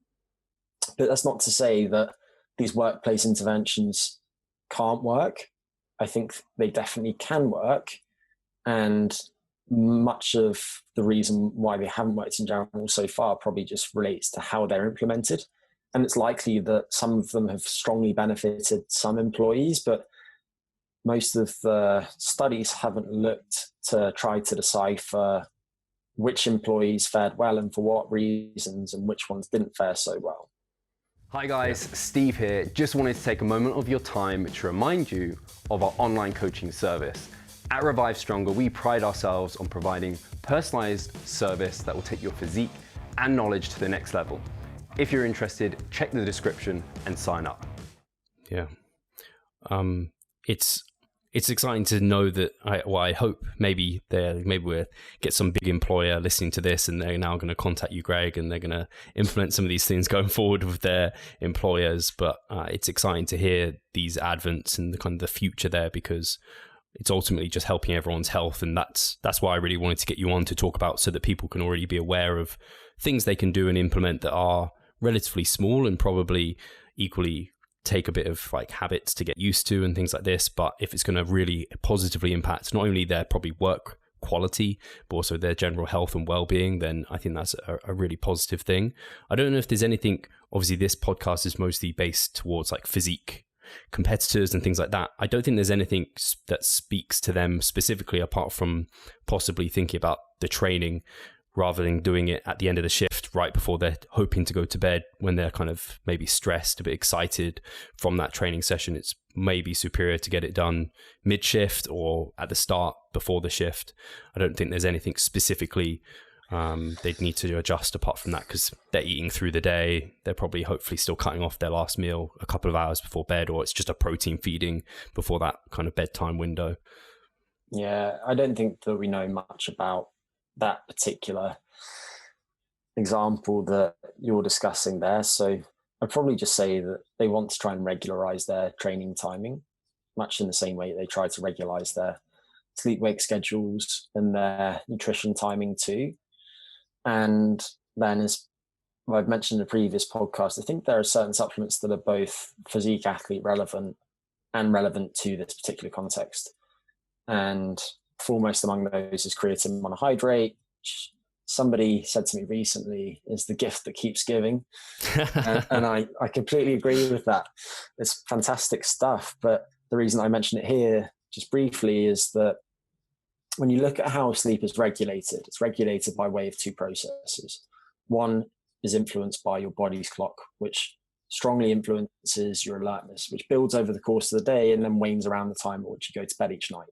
But that's not to say that these workplace interventions can't work. I think they definitely can work. And much of the reason why they haven't worked in general so far probably just relates to how they're implemented. And it's likely that some of them have strongly benefited some employees, but most of the studies haven't looked to try to decipher which employees fared well and for what reasons, and which ones didn't fare so well. Hi guys, Steve here. Just wanted to take a moment of your time to remind you of our online coaching service. At Revive Stronger, we pride ourselves on providing personalized service that will take your physique and knowledge to the next level. If you're interested, check the description and sign up. Yeah. It's exciting to know that I hope maybe we'll get some big employer listening to this and they're now going to contact you, Greg, and they're going to implement some of these things going forward with their employers. But it's exciting to hear these advents and the kind of the future there, because it's ultimately just helping everyone's health. And that's why I really wanted to get you on to talk about, so that people can already be aware of things they can do and implement that are relatively small and probably equally take a bit of like habits to get used to and things like this. But if it's going to really positively impact not only their probably work quality, but also their general health and well-being, then I think that's a really positive thing. I don't know if there's anything, obviously this podcast is mostly based towards like physique competitors and things like that. I don't think there's anything that speaks to them specifically, apart from possibly thinking about the training rather than doing it at the end of the shift right before they're hoping to go to bed, when they're kind of maybe stressed, a bit excited from that training session. It's maybe superior to get it done mid-shift or at the start before the shift. I don't think there's anything specifically they'd need to adjust apart from that, because they're eating through the day. They're probably hopefully still cutting off their last meal a couple of hours before bed, or it's just a protein feeding before that kind of bedtime window. Yeah, I don't think that we know much about that particular example that you're discussing there. So I'd probably just say that they want to try and regularize their training timing, much in the same way they try to regularize their sleep-wake schedules and their nutrition timing too. And then, as I've mentioned in the previous podcast, I think there are certain supplements that are both physique athlete relevant and relevant to this particular context. And foremost among those is creatine monohydrate, which somebody said to me recently is the gift that keeps giving. and I completely agree with that. It's fantastic stuff. But the reason I mention it here just briefly is that when you look at how sleep is regulated, it's regulated by way of two processes. One is influenced by your body's clock, which strongly influences your alertness, which builds over the course of the day and then wanes around the time at which you go to bed each night.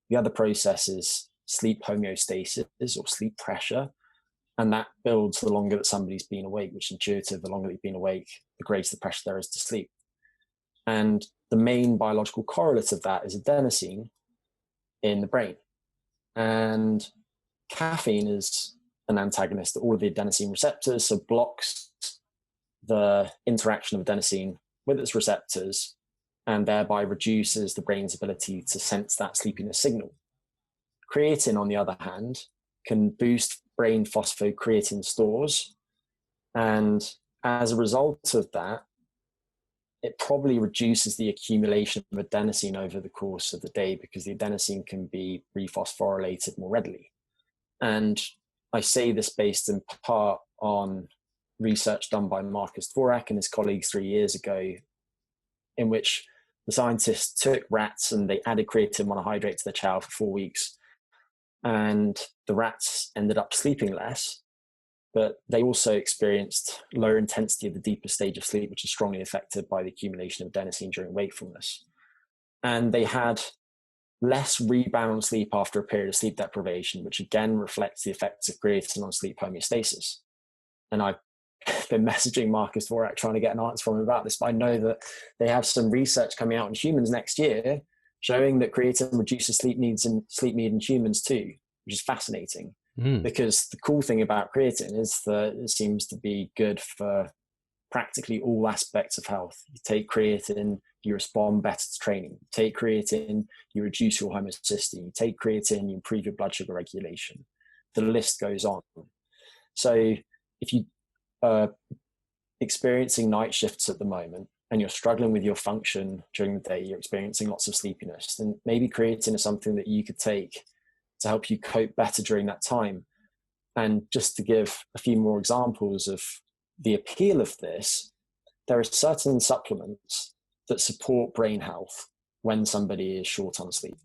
The other process is sleep homeostasis or sleep pressure, And that builds the longer that somebody's been awake, which is intuitive. The longer that you've been awake, the greater the pressure there is to sleep. And the main biological correlate of that is adenosine in the brain. And caffeine is an antagonist to all of the adenosine receptors, so blocks the interaction of adenosine with its receptors, and thereby reduces the brain's ability to sense that sleepiness signal. Creatine, on the other hand, can boost brain phosphocreatine stores, and as a result of that, it probably reduces the accumulation of adenosine over the course of the day, because the adenosine can be rephosphorylated more readily. And I say this based in part on research done by Marcus Dvorak and his colleagues 3 years ago, in which the scientists took rats and they added creatine monohydrate to the chow for 4 weeks. And the rats ended up sleeping less, but they also experienced lower intensity of the deeper stage of sleep, which is strongly affected by the accumulation of adenosine during wakefulness. And they had less rebound sleep after a period of sleep deprivation, which again reflects the effects of creatine on sleep homeostasis. And I've been messaging Marcus Dvorak trying to get an answer from him about this, but I know that they have some research coming out in humans next year showing that creatine reduces sleep need in humans too, which is fascinating. Because the cool thing about creatine is that it seems to be good for practically all aspects of health. You take creatine, you respond better to training. You take creatine, you reduce your homocysteine. You take creatine, you improve your blood sugar regulation. The list goes on. So if you are experiencing night shifts at the moment and you're struggling with your function during the day, you're experiencing lots of sleepiness, then maybe creatine is something that you could take to help you cope better during that time. And just to give a few more examples of the appeal of this, there are certain supplements that support brain health when somebody is short on sleep.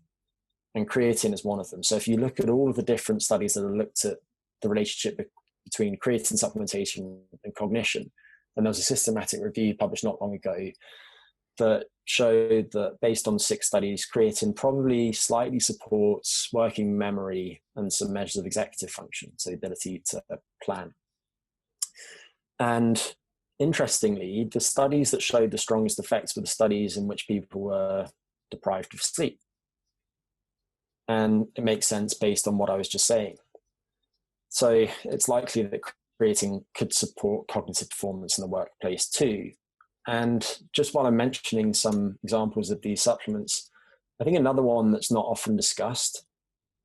And creatine is one of them. So if you look at all of the different studies that have looked at the relationship between creatine supplementation and cognition, and there was a systematic review published not long ago that showed that based on 6 studies, creatine probably slightly supports working memory and some measures of executive function, so the ability to plan. And interestingly, the studies that showed the strongest effects were the studies in which people were deprived of sleep. And it makes sense based on what I was just saying. So it's likely that creatine could support cognitive performance in the workplace too. And just while I'm mentioning some examples of these supplements, I think another one that's not often discussed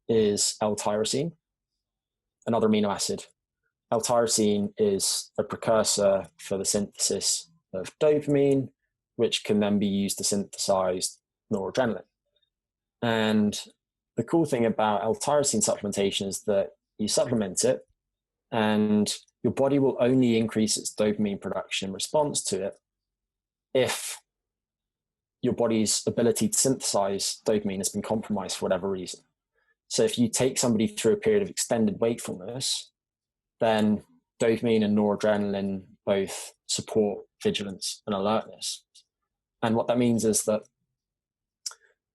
is L-tyrosine, another amino acid. L-tyrosine is a precursor for the synthesis of dopamine, which can then be used to synthesize noradrenaline. And the cool thing about L-tyrosine supplementation is that you supplement it and your body will only increase its dopamine production in response to it if your body's ability to synthesize dopamine has been compromised for whatever reason. So if you take somebody through a period of extended wakefulness, then dopamine and noradrenaline both support vigilance and alertness. And what that means is that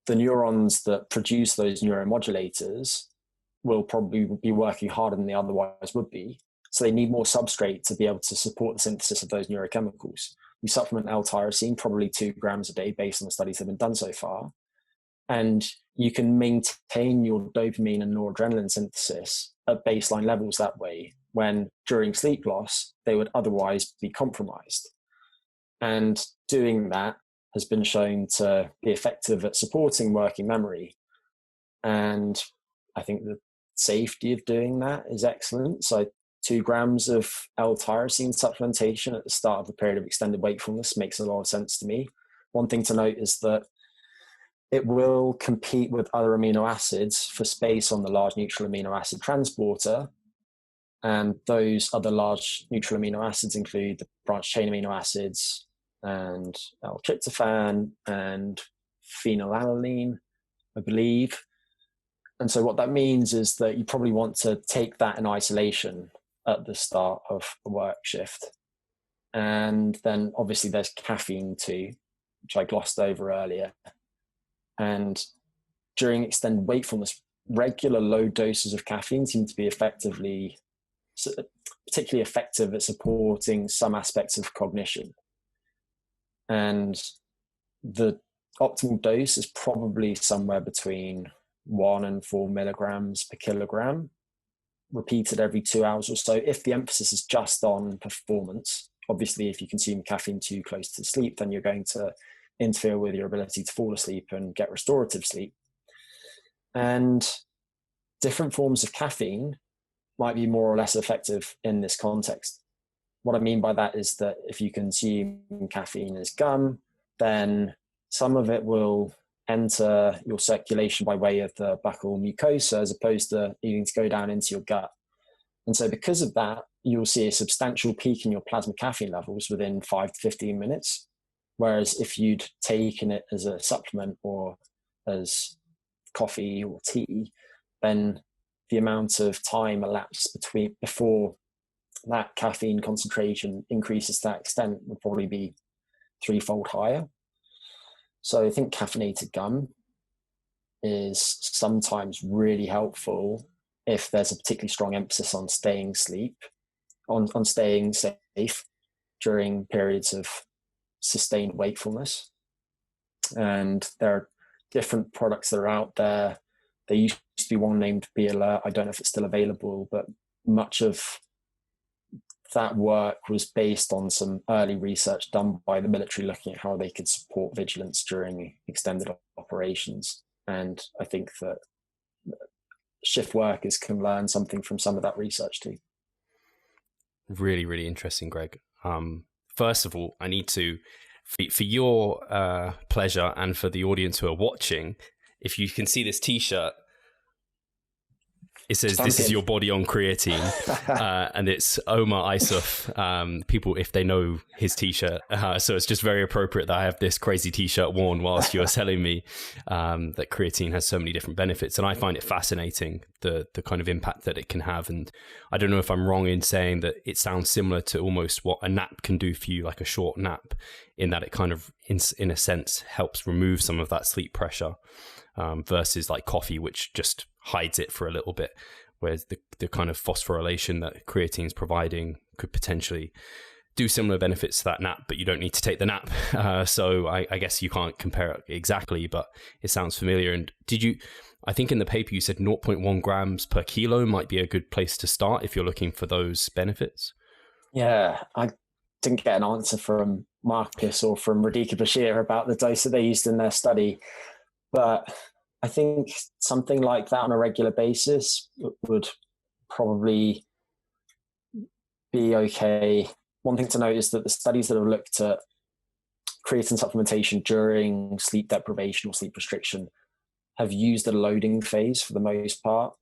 the neurons that produce those neuromodulators will probably be working harder than they otherwise would be. So they need more substrate to be able to support the synthesis of those neurochemicals. We supplement L-tyrosine, probably 2 grams a day based on the studies that have been done so far. And you can maintain your dopamine and noradrenaline synthesis at baseline levels that way, when during sleep loss, they would otherwise be compromised. And doing that has been shown to be effective at supporting working memory. And I think the safety of doing that is excellent. So 2 grams of L-tyrosine supplementation at the start of a period of extended wakefulness makes a lot of sense to me. One thing to note is that it will compete with other amino acids for space on the large neutral amino acid transporter. And those other large neutral amino acids include the branched chain amino acids and L-tryptophan and phenylalanine, I believe. And so what that means is that you probably want to take that in isolation at the start of a work shift. And then obviously there's caffeine too, which I glossed over earlier. And during extended wakefulness, regular low doses of caffeine seem to be effectively particularly effective at supporting some aspects of cognition. And the optimal dose is probably somewhere between 1 and 4 milligrams per kilogram, repeated every 2 hours or so, if the emphasis is just on performance. Obviously, if you consume caffeine too close to sleep, then you're going to interfere with your ability to fall asleep and get restorative sleep. And different forms of caffeine might be more or less effective in this context. What I mean by that is that if you consume caffeine as gum, then some of it will enter your circulation by way of the buccal mucosa, as opposed to needing to go down into your gut. And so because of that, you'll see a substantial peak in your plasma caffeine levels within 5 to 15 minutes. Whereas if you'd taken it as a supplement or as coffee or tea, then the amount of time elapsed before that caffeine concentration increases to that extent would probably be 3-fold higher. So I think caffeinated gum is sometimes really helpful if there's a particularly strong emphasis on staying safe during periods of sustained wakefulness. And there are different products that are out there. There used to be one named Be Alert. I don't know if it's still available, but much of that work was based on some early research done by the military looking at how they could support vigilance during extended operations. And I think that shift workers can learn something from some of that research too. Really, really interesting, Greg. First of all, I need to, for your pleasure and for the audience who are watching, if you can see this T-shirt, it says, "This is your body on creatine," and it's Omar Isuf. People, if they know his T-shirt, so it's just very appropriate that I have this crazy T-shirt worn whilst you're telling me that creatine has so many different benefits, and I find it fascinating the kind of impact that it can have. And I don't know if I'm wrong in saying that it sounds similar to almost what a nap can do for you, like a short nap, in that it kind of, in a sense, helps remove some of that sleep pressure. Versus like coffee, which just hides it for a little bit, whereas the kind of phosphorylation that creatine is providing could potentially do similar benefits to that nap, but you don't need to take the nap. So I guess you can't compare it exactly, but it sounds familiar. And I think in the paper you said 0.1 grams per kilo might be a good place to start if you're looking for those benefits? Yeah, I didn't get an answer from Marcus or from Radhika Bashir about the dose that they used in their study. But I think something like that on a regular basis would probably be okay. One thing to note is that the studies that have looked at creatine supplementation during sleep deprivation or sleep restriction have used a loading phase for the most part.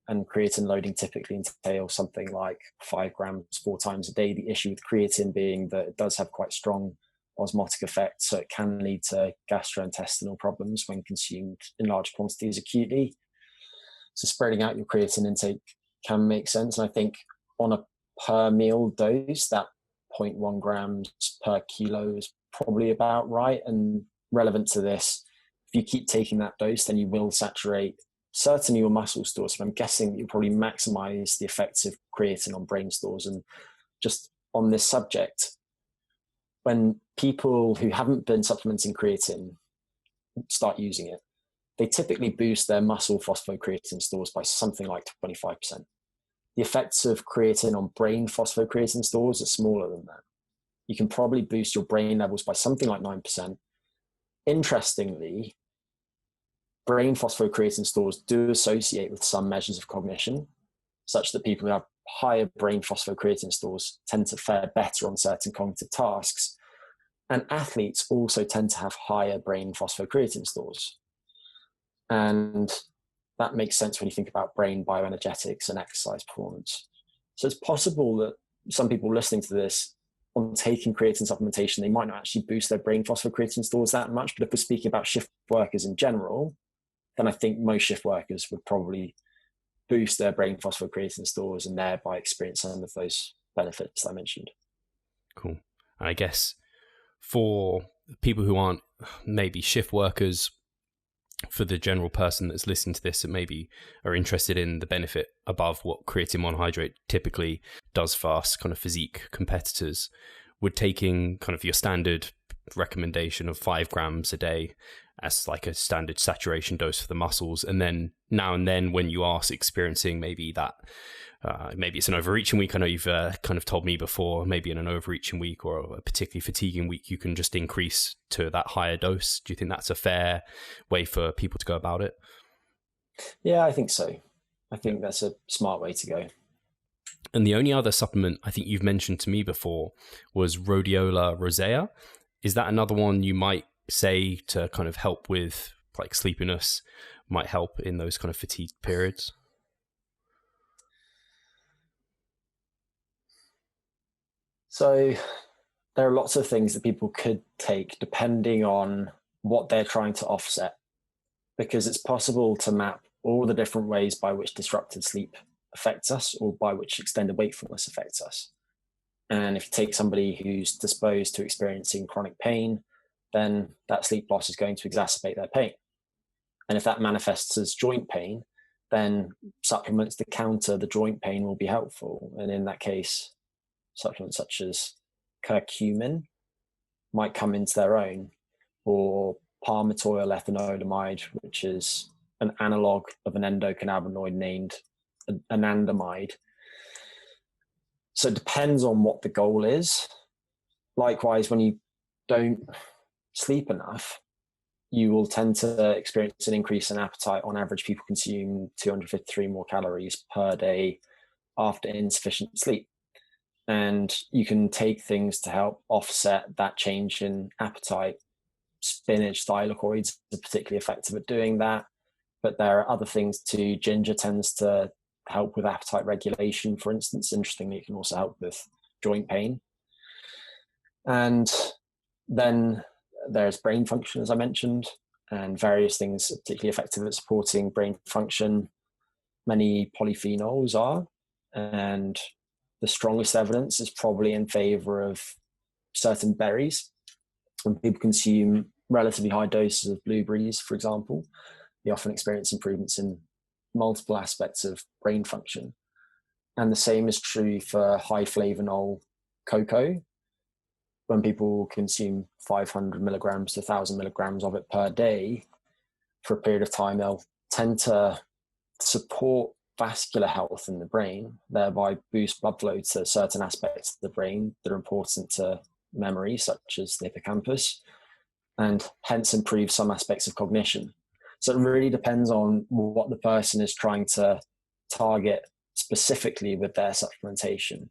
And creatine loading typically entails something like 5 grams 4 times a day. The issue with creatine being that it does have quite strong osmotic effect, so it can lead to gastrointestinal problems when consumed in large quantities acutely. So spreading out your creatine intake can make sense. And I think on a per meal dose, that 0.1 grams per kilo is probably about right. And relevant to this, if you keep taking that dose, then you will saturate certainly your muscle stores. So I'm guessing that you'll probably maximize the effects of creatine on brain stores. And just on this subject, when people who haven't been supplementing creatine start using it, they typically boost their muscle phosphocreatine stores by something like 25%. The effects of creatine on brain phosphocreatine stores are smaller than that. You can probably boost your brain levels by something like 9%. Interestingly, brain phosphocreatine stores do associate with some measures of cognition, such that people who have higher brain phosphocreatine stores tend to fare better on certain cognitive tasks. And athletes also tend to have higher brain phosphocreatine stores. And that makes sense when you think about brain bioenergetics and exercise performance. So it's possible that some people listening to this, on taking creatine supplementation, they might not actually boost their brain phosphocreatine stores that much. But if we're speaking about shift workers in general, then I think most shift workers would probably boost their brain phosphocreatine stores and thereby experience some of those benefits that I mentioned. Cool. And I guess for people who aren't maybe shift workers, for the general person that's listening to this that maybe are interested in the benefit above what creatine monohydrate typically does for us kind of physique competitors, would taking kind of your standard recommendation of 5 grams a day as like a standard saturation dose for the muscles, and then now and then when you are experiencing maybe that maybe it's an overreaching week. I know you've kind of told me before, maybe in an overreaching week or a particularly fatiguing week, you can just increase to that higher dose. Do you think that's a fair way for people to go about it? Yeah, I think so. I think that's a smart way to go. And the only other supplement I think you've mentioned to me before was rhodiola rosea. Is that another one you might say to kind of help with like sleepiness, might help in those kind of fatigue periods? So there are lots of things that people could take depending on what they're trying to offset, because it's possible to map all the different ways by which disrupted sleep affects us or by which extended wakefulness affects us. And if you take somebody who's disposed to experiencing chronic pain, then that sleep loss is going to exacerbate their pain. And if that manifests as joint pain, then supplements to counter the joint pain will be helpful. And in that case, supplements such as curcumin might come into their own, or palmitoyl ethanolamide, which is an analog of an endocannabinoid named anandamide. So it depends on what the goal is. Likewise, when you don't sleep enough, you will tend to experience an increase in appetite. On average, people consume 253 more calories per day after insufficient sleep. And you can take things to help offset that change in appetite. Spinach thylakoids are particularly effective at doing that. But there are other things too. Ginger tends to help with appetite regulation, for instance. Interestingly, it can also help with joint pain. And then there's brain function, as I mentioned, and various things are particularly effective at supporting brain function. Many polyphenols are, and the strongest evidence is probably in favor of certain berries. When people consume relatively high doses of blueberries, for example, they often experience improvements in multiple aspects of brain function. And the same is true for high flavonol cocoa. When people consume 500 milligrams to 1,000 milligrams of it per day for a period of time, they'll tend to support vascular health in the brain, thereby boost blood flow to certain aspects of the brain that are important to memory, such as the hippocampus, and hence improve some aspects of cognition. So it really depends on what the person is trying to target specifically with their supplementation.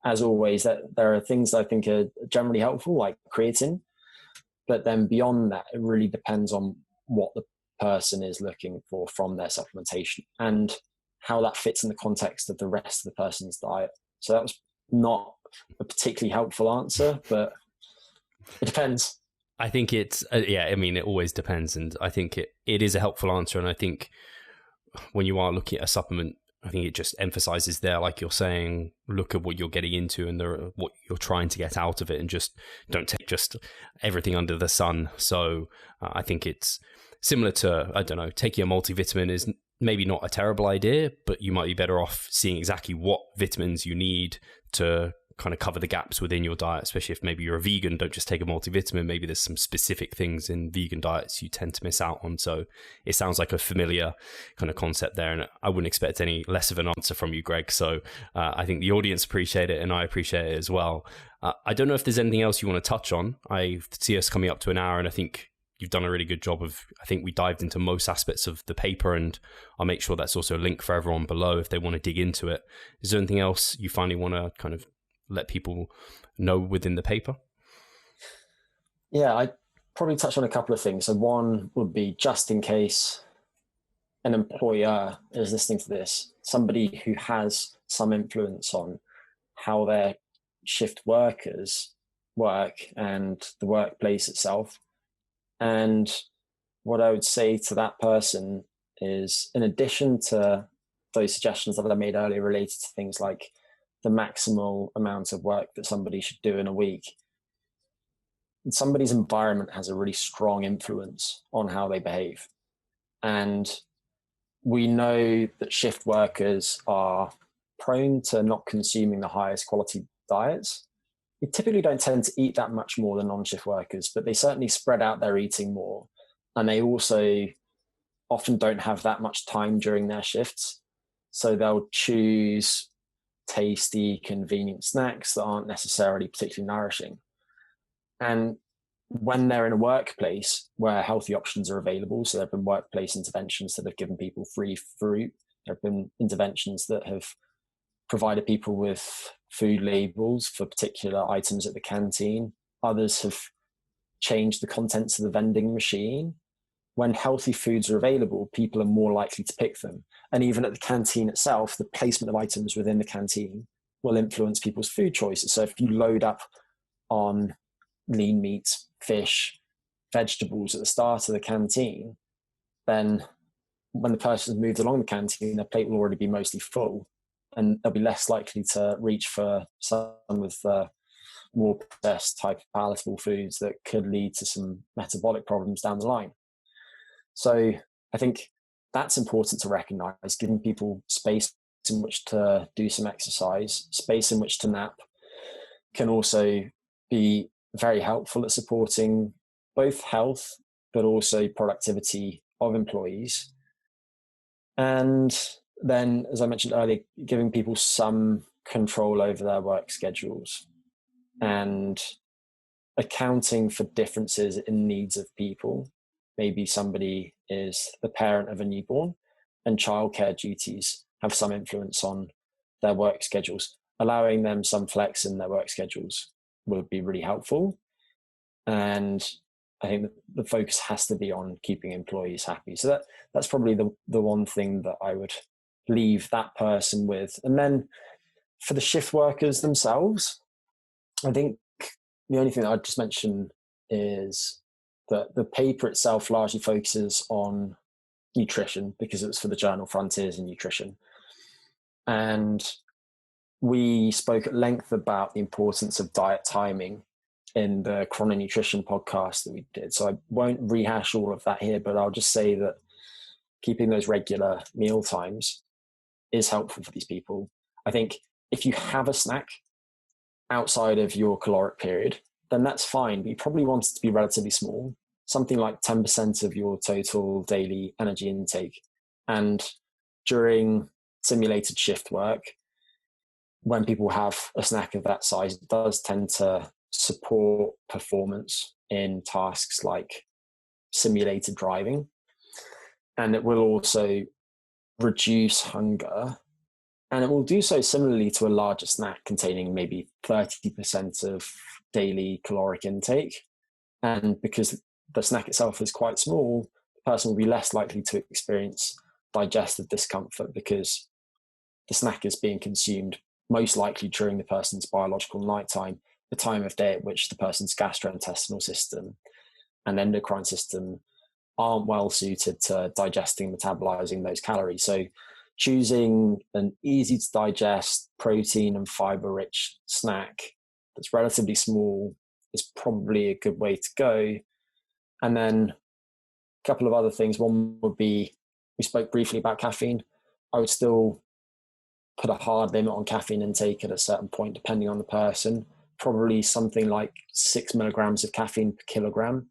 As always, that there are things that I think are generally helpful, like creatine, but then beyond that, it really depends on what the person is looking for from their supplementation and how that fits in the context of the rest of the person's diet. So that was not a particularly helpful answer, but it depends. I think it's, I mean, it always depends. And I think it is a helpful answer. And I think when you are looking at a supplement, I think it just emphasizes there, like you're saying, look at what you're getting into and what you're trying to get out of it, and just don't take just everything under the sun. So I think it's similar to, I don't know, taking a multivitamin is maybe not a terrible idea, but you might be better off seeing exactly what vitamins you need to kind of cover the gaps within your diet, especially if maybe you're a vegan. Don't just take a multivitamin. Maybe there's some specific things in vegan diets you tend to miss out on. So it sounds like a familiar kind of concept there, and I wouldn't expect any less of an answer from you, Greg. So I think the audience appreciate it, and I appreciate it as well. I don't know if there's anything else you want to touch on. I see us coming up to an hour, and I think you've done a really good job of, I think we dived into most aspects of the paper, and I'll make sure that's also a link for everyone below if they want to dig into it. Is there anything else you finally want to kind of let people know within the paper? Yeah, I probably touch on a couple of things. So one would be, just in case an employer is listening to this, somebody who has some influence on how their shift workers work and the workplace itself. And what I would say to that person is, in addition to those suggestions that I made earlier related to things like the maximal amount of work that somebody should do in a week, somebody's environment has a really strong influence on how they behave. And we know that shift workers are prone to not consuming the highest quality diets. They typically don't tend to eat that much more than non-shift workers, but they certainly spread out their eating more. And they also often don't have that much time during their shifts. So they'll choose tasty, convenient snacks that aren't necessarily particularly nourishing. And when they're in a workplace where healthy options are available, so there have been workplace interventions that have given people free fruit, there have been interventions that have provided people with food labels for particular items at the canteen. Others have changed the contents of the vending machine. When healthy foods are available, people are more likely to pick them. And even at the canteen itself, the placement of items within the canteen will influence people's food choices. So if you load up on lean meat, fish, vegetables at the start of the canteen, then when the person's moved along the canteen, their plate will already be mostly full, and they'll be less likely to reach for some of the more processed type of palatable foods that could lead to some metabolic problems down the line. So I think that's important to recognize, giving people space in which to do some exercise, space in which to nap, can also be very helpful at supporting both health but also productivity of employees. And then, as I mentioned earlier, giving people some control over their work schedules and accounting for differences in needs of people. Maybe somebody is the parent of a newborn and childcare duties have some influence on their work schedules. Allowing them some flex in their work schedules would be really helpful. And I think the focus has to be on keeping employees happy. So that's probably the one thing that I would leave that person with. And then for the shift workers themselves, I think the only thing that I'd just mention is that the paper itself largely focuses on nutrition because it was for the journal Frontiers in Nutrition. And we spoke at length about the importance of diet timing in the chrono-nutrition podcast that we did. So I won't rehash all of that here, but I'll just say that keeping those regular meal times is helpful for these people. I think if you have a snack outside of your caloric period, then that's fine, but you probably want it to be relatively small, something like 10% of your total daily energy intake. And during simulated shift work, when people have a snack of that size, it does tend to support performance in tasks like simulated driving. And it will also reduce hunger. And it will do so similarly to a larger snack containing maybe 30% of daily caloric intake. And because the snack itself is quite small, the person will be less likely to experience digestive discomfort because the snack is being consumed most likely during the person's biological nighttime, the time of day at which the person's gastrointestinal system and endocrine system aren't well suited to digesting, metabolizing those calories. So choosing an easy to digest, protein and fiber rich snack that's relatively small is probably a good way to go. And then a couple of other things. One would be, we spoke briefly about caffeine. I would still put a hard limit on caffeine intake at a certain point, depending on the person. Probably something like 6 milligrams of caffeine per kilogram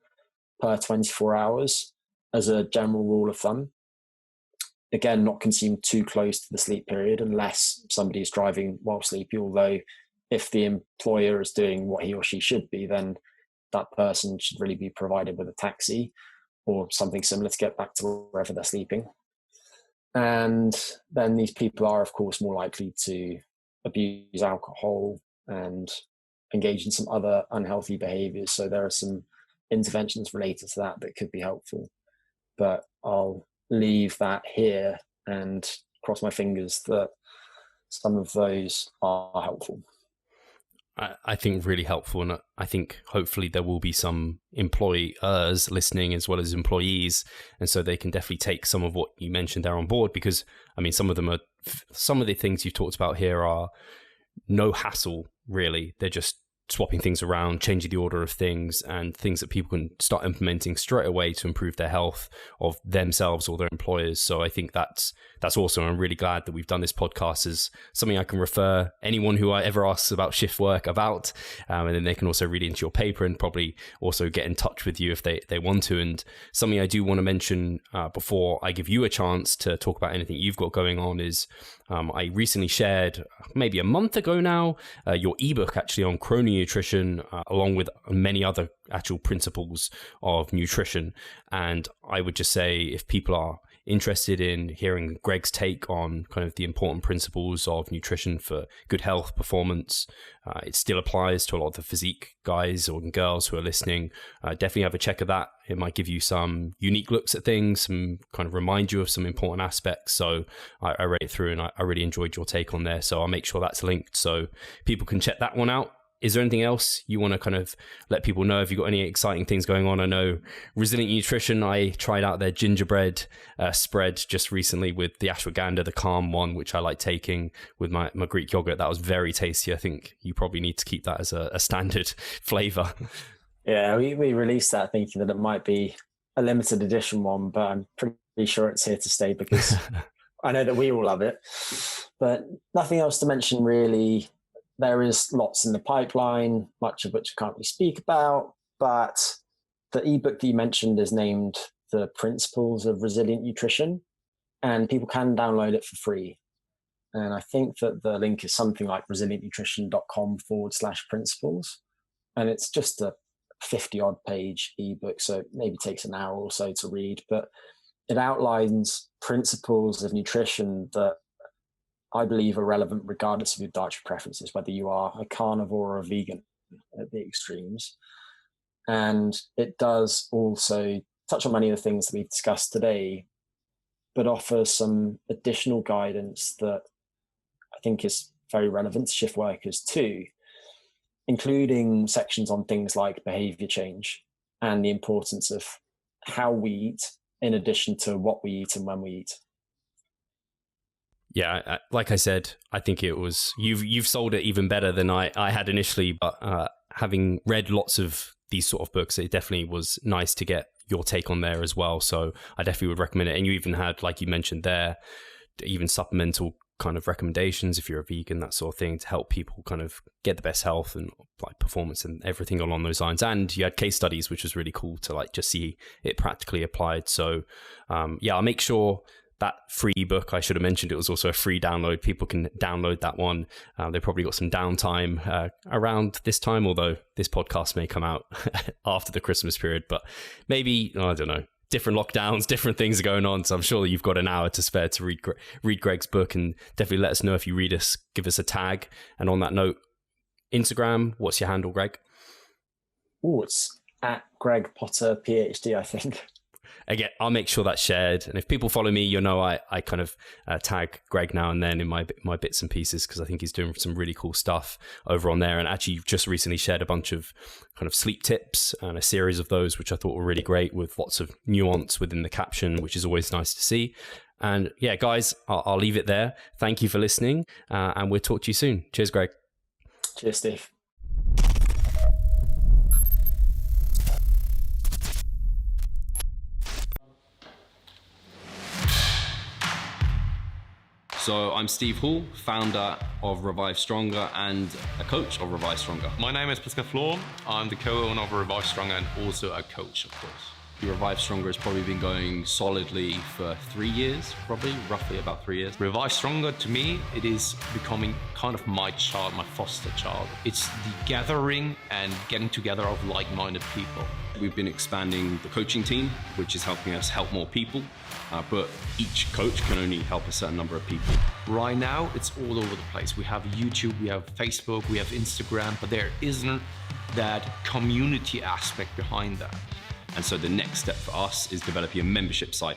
per 24 hours as a general rule of thumb. Again, not consumed too close to the sleep period unless somebody is driving while sleepy, although if the employer is doing what he or she should be, then that person should really be provided with a taxi or something similar to get back to wherever they're sleeping. And then these people are, of course, more likely to abuse alcohol and engage in some other unhealthy behaviors. So there are some interventions related to that that could be helpful. But I'll leave that here and cross my fingers that some of those are helpful. I think really helpful, and I think hopefully there will be some employers listening as well as employees, and so they can definitely take some of what you mentioned there on board, because I mean some of the things you've talked about here are no hassle really. They're just swapping things around, changing the order of things, and things that people can start implementing straight away to improve their health of themselves or their employers. So I think that's awesome. I'm really glad that we've done this podcast as something I can refer anyone who I ever asks about shift work about, and then they can also read into your paper and probably also get in touch with you if they want to. And something I do want to mention before I give you a chance to talk about anything you've got going on is I recently shared, maybe a month ago now, your ebook actually on chrono-nutrition, along with many other actual principles of nutrition. And I would just say, if people are interested in hearing Greg's take on kind of the important principles of nutrition for good health, performance, it still applies to a lot of the physique guys or girls who are listening. Definitely have a check of that. It might give you some unique looks at things, some kind of remind you of some important aspects. So I read it through and I really enjoyed your take on there. So I'll make sure that's linked so people can check that one out. Is there anything else you want to kind of let people know? If you've got any exciting things going on? I know Resilient Nutrition, I tried out their gingerbread spread just recently with the ashwagandha, the calm one, which I like taking with my Greek yogurt. That was very tasty. I think you probably need to keep that as a standard flavor. Yeah, we released that thinking that it might be a limited edition one, but I'm pretty sure it's here to stay because I know that we all love it. But nothing else to mention really. There is lots in the pipeline, much of which I can't really speak about, but the ebook that you mentioned is named The Principles of Resilient Nutrition, and people can download it for free. And I think that the link is something like resilientnutrition.com/principles. And it's just a 50-odd page ebook, so it maybe takes an hour or so to read, but it outlines principles of nutrition that I believe are relevant regardless of your dietary preferences, whether you are a carnivore or a vegan at the extremes. And it does also touch on many of the things that we've discussed today, but offers some additional guidance that I think is very relevant to shift workers too, including sections on things like behavior change and the importance of how we eat in addition to what we eat and when we eat. Yeah, like I said, I think it was you've sold it even better than I had initially. But having read lots of these sort of books, it definitely was nice to get your take on there as well. So I definitely would recommend it. And you even had, like you mentioned there, even supplemental kind of recommendations if you're a vegan, that sort of thing, to help people kind of get the best health and like performance and everything along those lines. And you had case studies, which was really cool to like just see it practically applied. So yeah, I'll make sure that free ebook, I should have mentioned, it was also a free download. People can download that one. They probably got some downtime around this time, although this podcast may come out after the Christmas period. But maybe, I don't know, different lockdowns, different things are going on. So I'm sure that you've got an hour to spare to read Greg's book, and definitely let us know if you read us. Give us a tag. And on that note, Instagram, what's your handle, Greg? Oh, it's at Greg Potter PhD, I think. Again, I'll make sure that's shared. And if people follow me, you'll know I kind of tag Greg now and then in my bits and pieces, because I think he's doing some really cool stuff over on there. And actually, you've just recently shared a bunch of kind of sleep tips and a series of those, which I thought were really great, with lots of nuance within the caption, which is always nice to see. And yeah, guys, I'll leave it there. Thank you for listening, and we'll talk to you soon. Cheers, Greg. Cheers, Steve. So I'm Steve Hall, founder of Revive Stronger and a coach of Revive Stronger. My name is Pascal Flor. I'm the co-owner of Revive Stronger and also a coach, of course. Revive Stronger has probably been going solidly for 3 years, roughly about 3 years. Revive Stronger, to me, it is becoming kind of my child, my foster child. It's the gathering and getting together of like-minded people. We've been expanding the coaching team, which is helping us help more people, but each coach can only help a certain number of people. Right now, it's all over the place. We have YouTube, we have Facebook, we have Instagram, but there isn't that community aspect behind that. And so the next step for us is developing a membership site.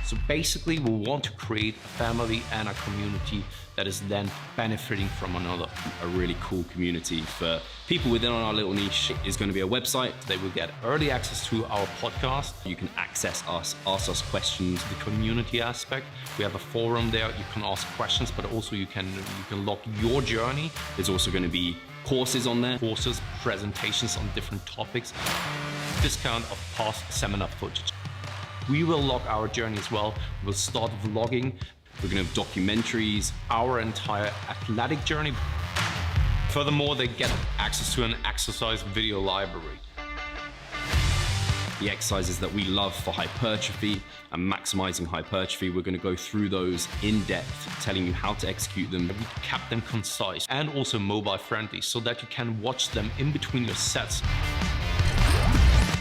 So basically, we want to create a family and a community that is then benefiting from another. A really cool community for people within our little niche is going to be a website. They will get early access to our podcast. You can access us, ask us questions. The community aspect, we have a forum there. You can ask questions, but also you can log your journey. There's also going to be courses on there. Courses, presentations on different topics. Discount of past seminar footage. We will log our journey as well. We'll start vlogging. We're going to have documentaries. Our entire athletic journey. Furthermore, they get access to an exercise video library. The exercises that we love for hypertrophy and maximizing hypertrophy, we're going to go through those in depth, telling you how to execute them. We kept them concise and also mobile friendly so that you can watch them in between your sets.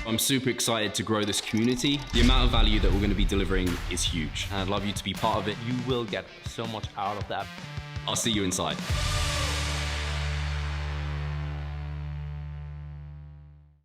I'm super excited to grow this community. The amount of value that we're going to be delivering is huge. And I'd love you to be part of it. You will get so much out of that. I'll see you inside.